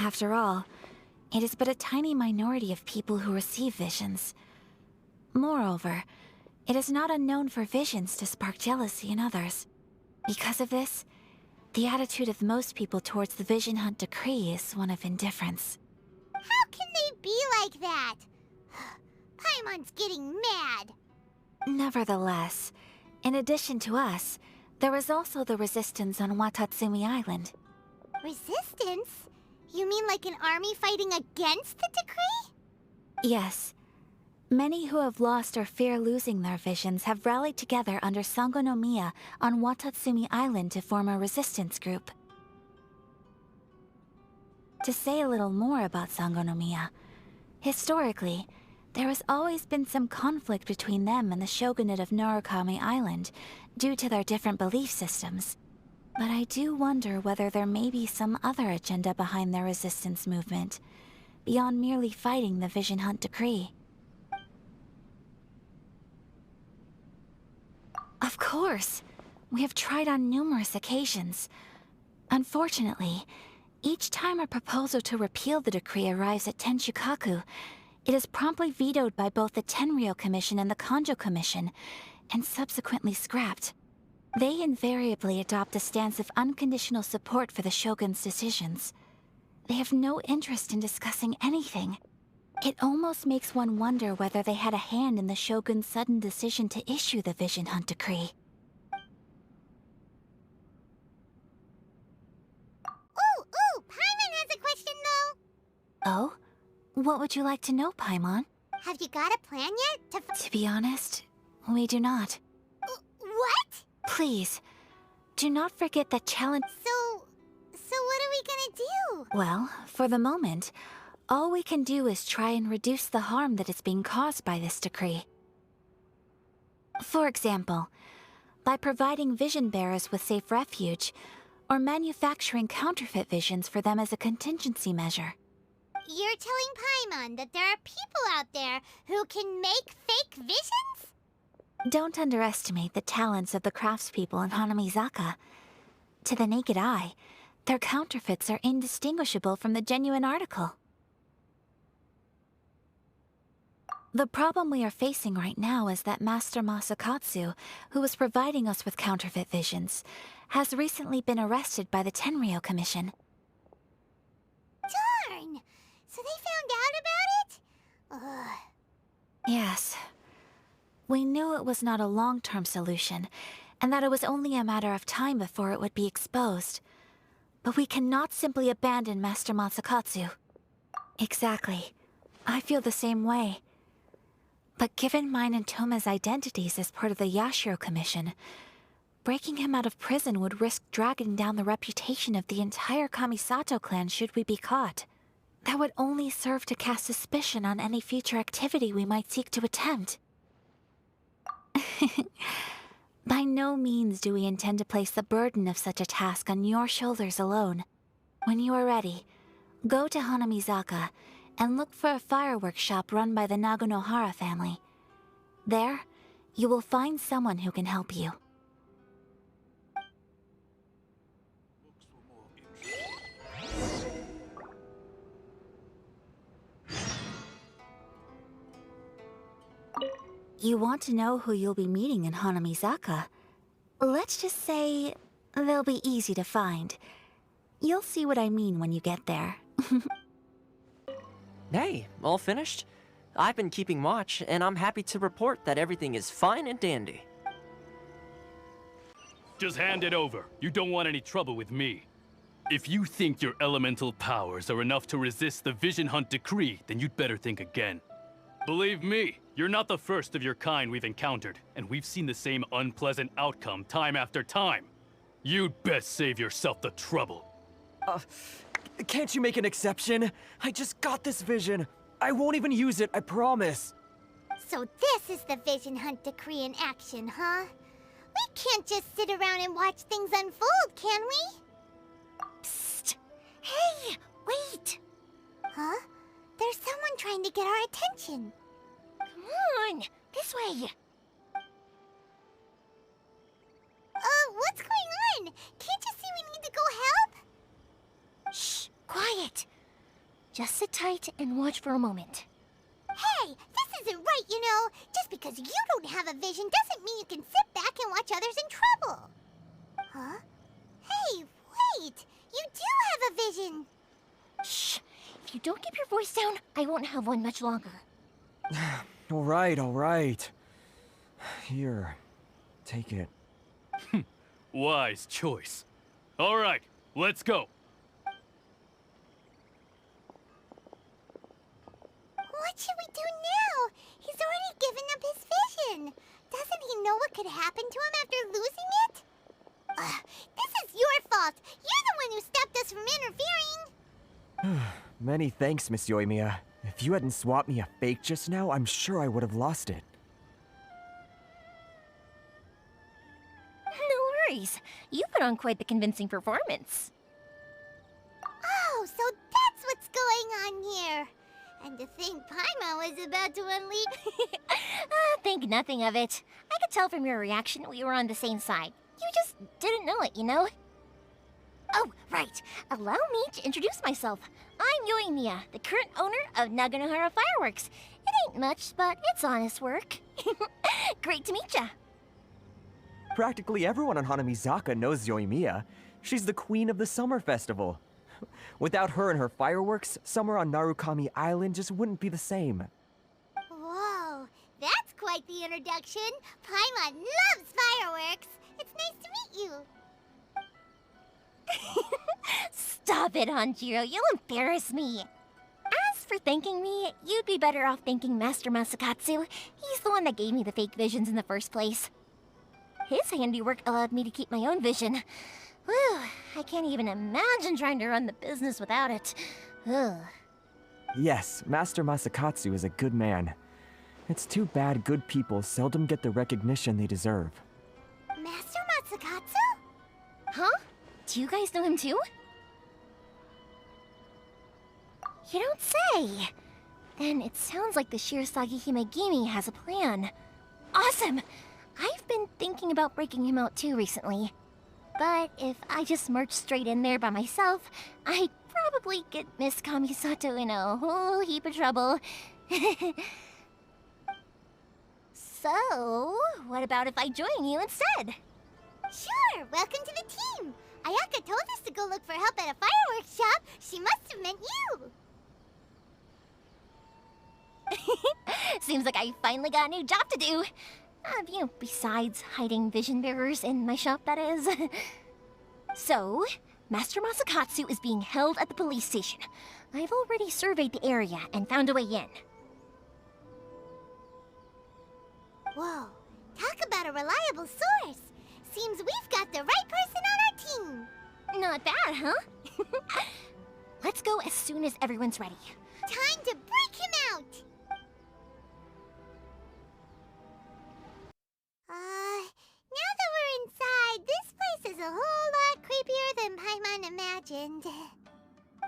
After all, it is but a tiny minority of people who receive visions. Moreover, it is not unknown for visions to spark jealousy in others. Because of this, the attitude of most people towards the Vision Hunt Decree is one of indifference. How can they be like that? Paimon's getting mad. Nevertheless, in addition to us, there is also the resistance on Watasumi Island. Resistance? You mean like an army fighting against the decree? Yes. Many who have lost or fear losing their visions have rallied together under Sango no Miya on Watatsumi Island to form a resistance group. To say a little more about Sango no Miya, historically, there has always been some conflict between them and the shogunate of Narukami Island due to their different belief systems. But I do wonder whether there may be some other agenda behind their resistance movement, beyond merely fighting the Vision Hunt Decree. Of course! We have tried on numerous occasions. Unfortunately, each time a proposal to repeal the decree arrives at Tenshukaku, it is promptly vetoed by both the Tenryou Commission and the Kanjo Commission, and subsequently scrapped. They invariably adopt a stance of unconditional support for the Shogun's decisions. They have no interest in discussing anything. It almost makes one wonder whether they had a hand in the Shogun's sudden decision to issue the Vision Hunt Decree. Ooh, Paimon has a question though. Oh? What would you like to know, Paimon? Have you got a plan yet To be honest, we do not. What? Please, do not forget that challenge— So what are we gonna do? Well, for the moment, all we can do is try and reduce the harm that is being caused by this decree. For example, by providing vision bearers with safe refuge, or manufacturing counterfeit visions for them as a contingency measure. You're telling Paimon that there are people out there who can make fake visions? Don't underestimate the talents of the craftspeople in Hanamizaka. To the naked eye, their counterfeits are indistinguishable from the genuine article. The problem we are facing right now is that Master Masakatsu, who was providing us with counterfeit visions, has recently been arrested by the Tenryou Commission. Darn! So they found out about it? Ugh. Yes. We knew it was not a long-term solution, and that it was only a matter of time before it would be exposed. But we cannot simply abandon Master Masakatsu. Exactly. I feel the same way. But given mine and Toma's identities as part of the Yashiro Commission, Breaking him out of prison would risk dragging down the reputation of the entire Kamisato clan should we be caught. That would only serve to cast suspicion on any future activity we might seek to attempt. By no means do we intend to place the burden of such a task on your shoulders alone. When you are ready, go to Hanamizaka and look for a fireworks shop run by the Naganohara family. There, you will find someone who can help you. You want to know who you'll be meeting in Hanamizaka? Let's just say they'll be easy to find. You'll see what I mean when you get there. Hey, all finished? I've been keeping watch, and I'm happy to report that everything is fine and dandy. Just hand it over. You don't want any trouble with me. If you think your elemental powers are enough to resist the Vision Hunt decree, then you'd better think again. Believe me, you're not the first of your kind we've encountered, and we've seen the same unpleasant outcome time after time. You'd best save yourself the trouble. Can't you make an exception? I just got this vision. I won't even use it, I promise. So this is the Vision Hunt decree in action, huh? We can't just sit around and watch things unfold, can we? Psst! Hey, wait! Huh? There's someone trying to get our attention. Come on, this way. What's going on? Can't you see we need to go help? Shh, quiet. Just sit tight and watch for a moment. Hey, this isn't right, you know. Just because you don't have a vision doesn't mean you can sit back and watch others in trouble. Huh? Hey, wait! You do have a vision! Shh! If you don't keep your voice down, I won't have one much longer. All right. Here, take it. Wise choice. All right, let's go. What should we do now? He's already given up his vision. Doesn't he know what could happen to him after losing it? This is your fault. You're the one who stopped us from interfering. Many thanks, Miss Yoimiya. If you hadn't swapped me a fake just now, I'm sure I would have lost it. No worries. You put on quite the convincing performance. Oh, so that's what's going on here. And to think Paimon was about to unleash... Think nothing of it. I could tell from your reaction we were on the same side. You just didn't know it, you know? Oh, right. Allow me to introduce myself. I'm Yoimiya, the current owner of Naganohara Fireworks. It ain't much, but it's honest work. Great to meet ya. Practically everyone on Hanamizaka knows Yoimiya. She's the queen of the summer festival. Without her and her fireworks, summer on Narukami Island just wouldn't be the same. Whoa, that's quite the introduction. Paimon loves fireworks. It's nice to meet you. Stop it, Hanjiro. You'll embarrass me. As for thanking me, you'd be better off thanking Master Masakatsu. He's the one that gave me the fake visions in the first place. His handiwork allowed me to keep my own vision. Whew, I can't even imagine trying to run the business without it. Ugh. Yes, Master Masakatsu is a good man. It's too bad good people seldom get the recognition they deserve. Master Masakatsu? Huh? Do you guys know him too? You don't say! Then it sounds like the Shirasagi Himegimi has a plan. Awesome! I've been thinking about breaking him out too recently. But if I just marched straight in there by myself, I'd probably get Miss Kamisato in a whole heap of trouble. So, what about if I join you instead? Sure, welcome to the team. Ayaka told us to go look for help at a fireworks shop. She must have meant you. Seems like I finally got a new job to do. Besides hiding vision bearers in my shop, that is. So, Master Masakatsu is being held at the police station. I've already surveyed the area and found a way in. Whoa, talk about a reliable source. Seems we've got the right person on our team. Not bad, huh? Let's go as soon as everyone's ready. Time to break him out! Now that we're inside, this place is a whole lot creepier than Paimon imagined.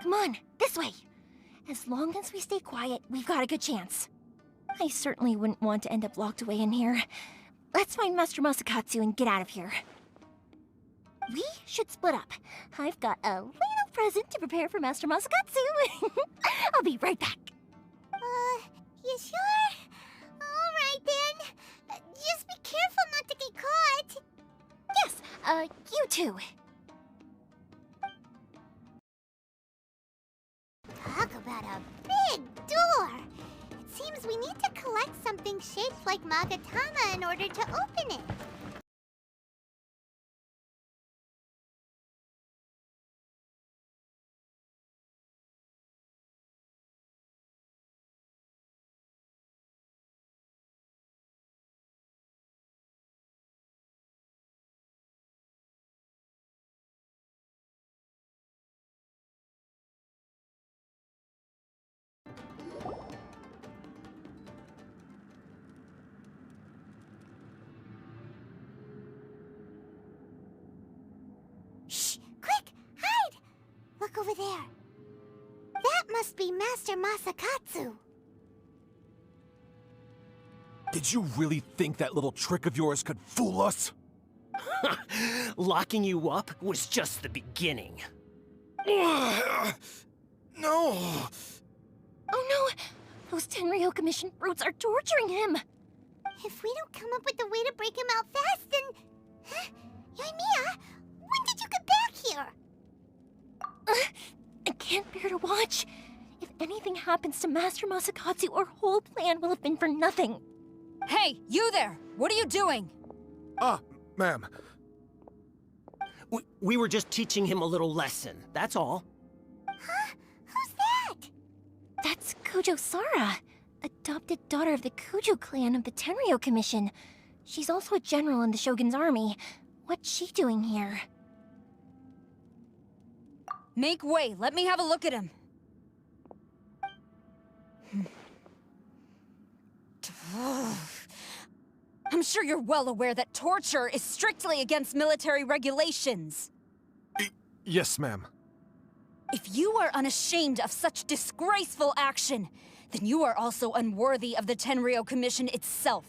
Come on, this way. As long as we stay quiet, we've got a good chance. I certainly wouldn't want to end up locked away in here. Let's find Master Masakatsu and get out of here. We should split up. I've got a little present to prepare for Master Masakatsu. I'll be right back. You sure? Alright then. Just be careful not to get caught. Yes, you too. Talk about a big door. It seems we need to collect something shaped like Magatama in order to open it. Shh! Quick! Hide! Look over there. That must be Master Masakatsu. Did you really think that little trick of yours could fool us? Locking you up was just the beginning. No! Oh no! Those Tenryou Commission brutes are torturing him! If we don't come up with a way to break him out fast, then... Huh? Yoimiya, when did you get back here? I can't bear to watch. If anything happens to Master Masakatsu, our whole plan will have been for nothing. Hey, you there! What are you doing? Ma'am. We were just teaching him a little lesson, that's all. Huh? Who's that? That's Kujo Sara, adopted daughter of the Kujo clan of the Tenryou Commission. She's also a general in the Shogun's army. What's she doing here? Make way, let me have a look at him. I'm sure you're well aware that torture is strictly against military regulations. Yes, ma'am. If you are unashamed of such disgraceful action, then you are also unworthy of the Tenryou Commission itself.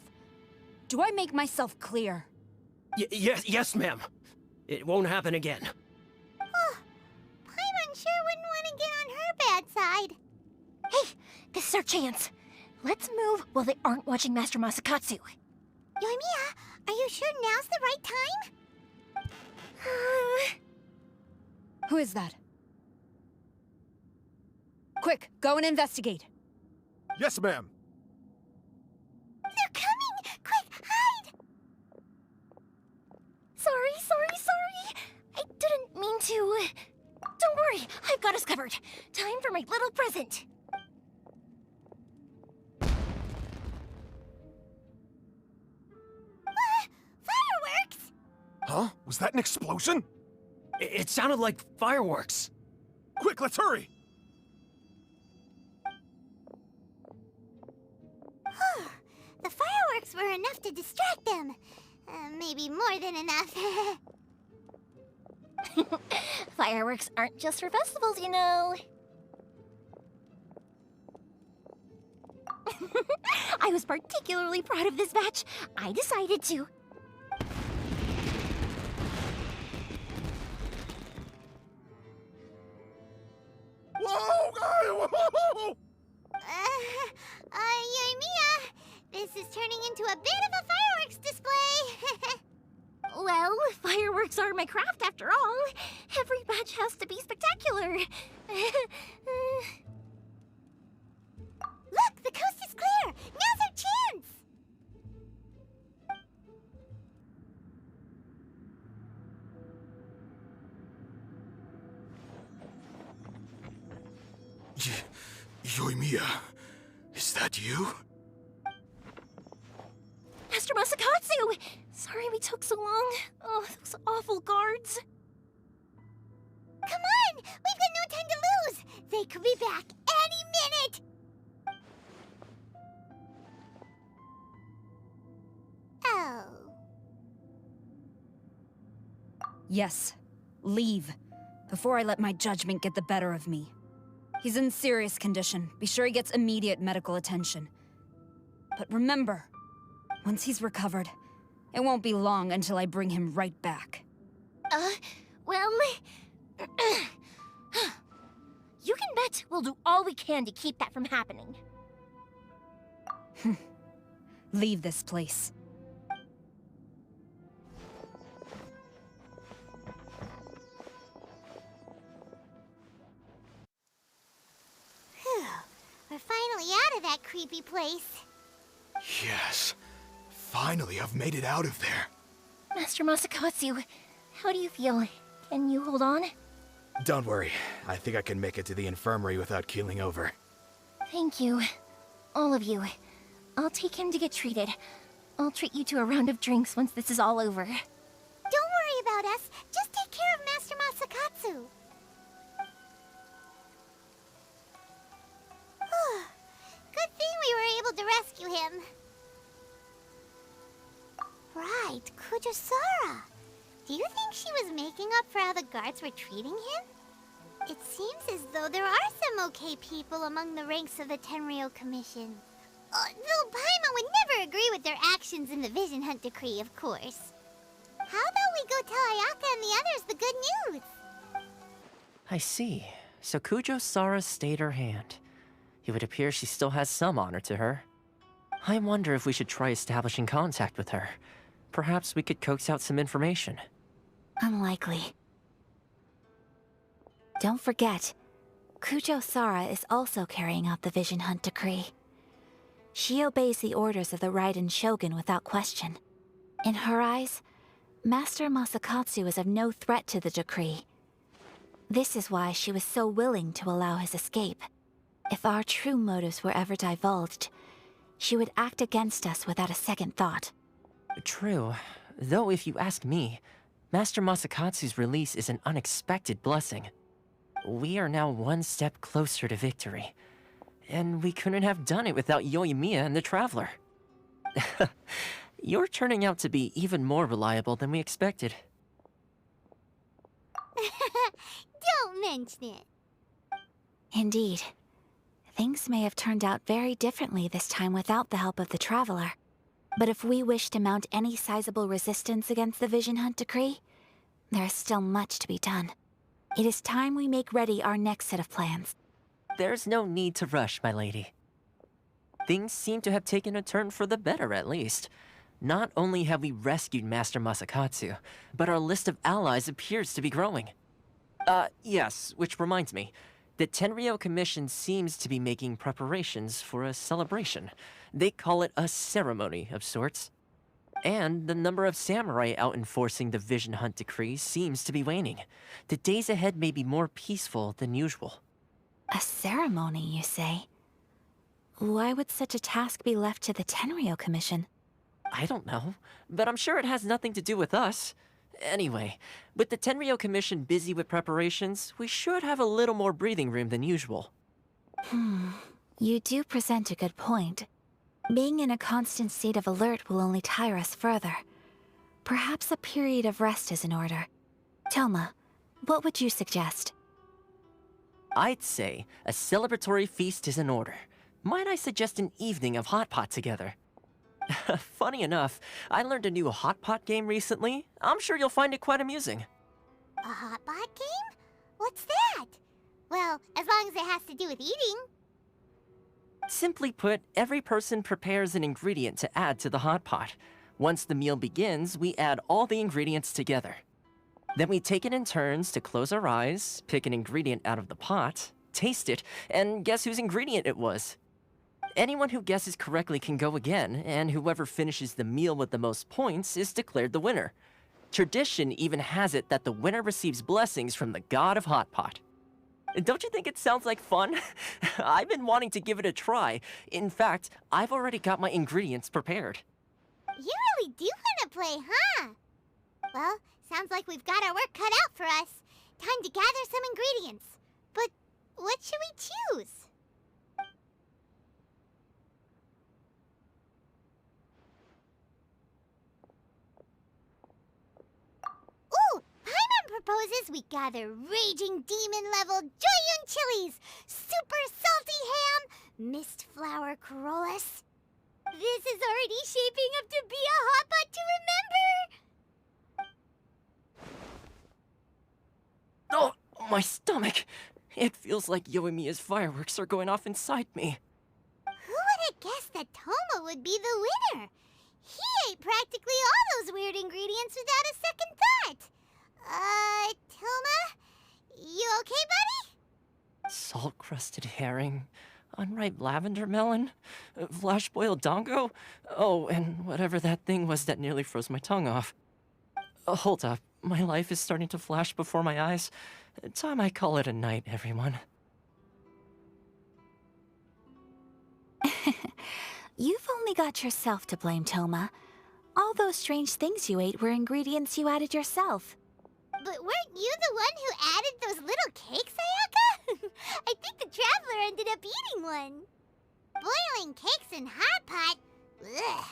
Do I make myself clear? Yes, ma'am. It won't happen again. Oh, Paimon sure wouldn't want to get on her bad side. Hey, this is our chance. Let's move while they aren't watching Master Masakatsu. Yoimiya, are you sure now's the right time? Who is that? Quick, go and investigate. Yes, ma'am. They're coming! Quick, hide! Sorry. I didn't mean to. Don't worry, I've got us covered. Time for my little present. Fireworks! Huh? Was that an explosion? It sounded like fireworks. Quick, let's hurry! The fireworks were enough to distract them. Maybe more than enough. Fireworks aren't just for festivals, you know. I was particularly proud of this batch. I decided to. Whoa! Yoimiya, this is turning into a bit of a fireworks display. Well, fireworks are my craft after all. Every batch has to be spectacular. Look, the coast is clear. Now's our chance. Yoimiya, is that you? Master Masakatsu! Sorry we took so long. Oh, those awful guards. Come on! We've got no time to lose! They could be back any minute! Oh. Yes. Leave. Before I let my judgment get the better of me. He's in serious condition. Be sure he gets immediate medical attention. But remember, once he's recovered, it won't be long until I bring him right back. Well... you can bet we'll do all we can to keep that from happening. Leave this place. Phew. We're finally out of that creepy place. Yes. Finally, I've made it out of there. Master Masakatsu, how do you feel? Can you hold on? Don't worry. I think I can make it to the infirmary without keeling over. Thank you. All of you. I'll take him to get treated. I'll treat you to a round of drinks once this is all over. Don't worry about us. Just take care of Master Masakatsu. Good thing we were able to rescue him. Right, Kujosara. Do you think she was making up for how the guards were treating him? It seems as though there are some okay people among the ranks of the Tenryou Commission. Though Paimon would never agree with their actions in the Vision Hunt Decree, of course. How about we go tell Ayaka and the others the good news? I see. So Kujo-Sara stayed her hand. It would appear she still has some honor to her. I wonder if we should try establishing contact with her. Perhaps we could coax out some information. Unlikely. Don't forget, Kujo-Sara is also carrying out the Vision Hunt Decree. She obeys the orders of the Raiden Shogun without question. In her eyes, Master Masakatsu is of no threat to the decree. This is why she was so willing to allow his escape. If our true motives were ever divulged, she would act against us without a second thought. True. Though if you ask me, Master Masakatsu's release is an unexpected blessing. We are now one step closer to victory. And we couldn't have done it without Yoimiya and the Traveler. You're turning out to be even more reliable than we expected. Don't mention it. Indeed. Things may have turned out very differently this time without the help of the Traveler. But if we wish to mount any sizable resistance against the Vision Hunt Decree, there is still much to be done. It is time we make ready our next set of plans. There's no need to rush, my lady. Things seem to have taken a turn for the better, at least. Not only have we rescued Master Masakatsu, but our list of allies appears to be growing. Yes, which reminds me. The Tenryou Commission seems to be making preparations for a celebration. They call it a ceremony of sorts. And the number of samurai out enforcing the Vision Hunt Decree seems to be waning. The days ahead may be more peaceful than usual. A ceremony, you say? Why would such a task be left to the Tenryou Commission? I don't know, but I'm sure it has nothing to do with us. Anyway, with the Tenryou Commission busy with preparations, we should have a little more breathing room than usual. You do present a good point. Being in a constant state of alert will only tire us further. Perhaps a period of rest is in order. Toma, what would you suggest? I'd say a celebratory feast is in order. Might I suggest an evening of hot pot together? Funny enough, I learned a new hot pot game recently. I'm sure you'll find it quite amusing. A hot pot game? What's that? Well, as long as it has to do with eating. Simply put, every person prepares an ingredient to add to the hot pot. Once the meal begins, we add all the ingredients together. Then we take it in turns to close our eyes, pick an ingredient out of the pot, taste it, and guess whose ingredient it was. Anyone who guesses correctly can go again, and whoever finishes the meal with the most points is declared the winner. Tradition even has it that the winner receives blessings from the god of hot pot. Don't you think it sounds like fun? I've been wanting to give it a try. In fact, I've already got my ingredients prepared. You really do want to play, huh? Well, sounds like we've got our work cut out for us. Time to gather some ingredients. But what should we choose? Ooh! Paimon proposes we gather raging demon-level Joyun chilies, super salty ham, mist flower corollas. This is already shaping up to be a hot pot to remember! Oh, my stomach! It feels like Yoimiya's fireworks are going off inside me. Who would have guessed that Toma would be the winner? He ate practically all those weird ingredients without a second thought. Toma? You okay, buddy? Salt-crusted herring, unripe lavender melon, flash-boiled dongo, oh, and whatever that thing was that nearly froze my tongue off. Hold up, my life is starting to flash before my eyes. Time I call it a night, everyone. You've only got yourself to blame, Toma. All those strange things you ate were ingredients you added yourself. But weren't you the one who added those little cakes, Ayaka? I think the Traveler ended up eating one. Boiling cakes in hot pot? Ugh.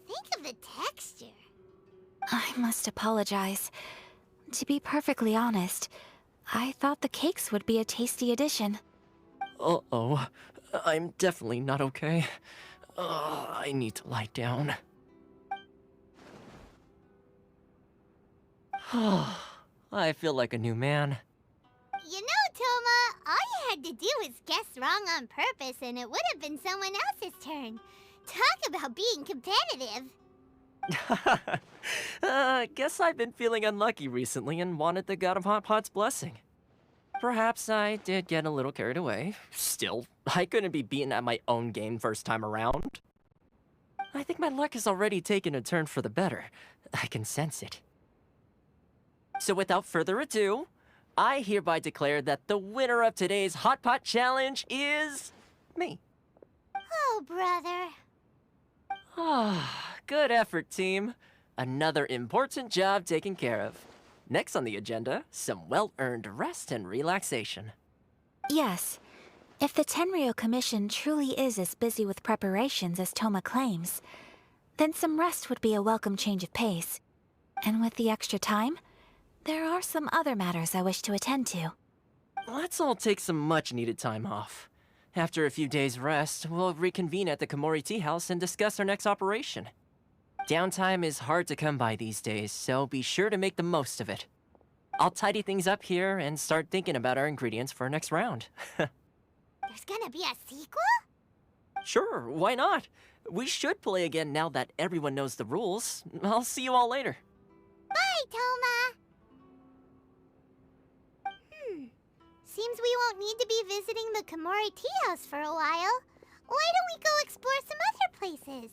Think of the texture. I must apologize. To be perfectly honest, I thought the cakes would be a tasty addition. Uh-oh. I'm definitely not okay. I need to lie down. I feel like a new man. You know, Toma, all you had to do was guess wrong on purpose and it would have been someone else's turn. Talk about being competitive. Guess I've been feeling unlucky recently and wanted the God of Hot Pot's blessing. Perhaps I did get a little carried away. Still, I couldn't be beaten at my own game first time around. I think my luck has already taken a turn for the better. I can sense it. So without further ado, I hereby declare that the winner of today's Hot Pot Challenge is me. Oh, brother. Good effort, team. Another important job taken care of. Next on the agenda, some well-earned rest and relaxation. Yes. If the Tenryo Commission truly is as busy with preparations as Toma claims, then some rest would be a welcome change of pace. And with the extra time, there are some other matters I wish to attend to. Let's all take some much-needed time off. After a few days' rest, we'll reconvene at the Komori Tea House and discuss our next operation. Downtime is hard to come by these days, so be sure to make the most of it. I'll tidy things up here and start thinking about our ingredients for our next round. There's gonna be a sequel? Sure, why not? We should play again now that everyone knows the rules. I'll see you all later. Bye, Toma! Seems we won't need to be visiting the Komori Tea House for a while. Why don't we go explore some other places?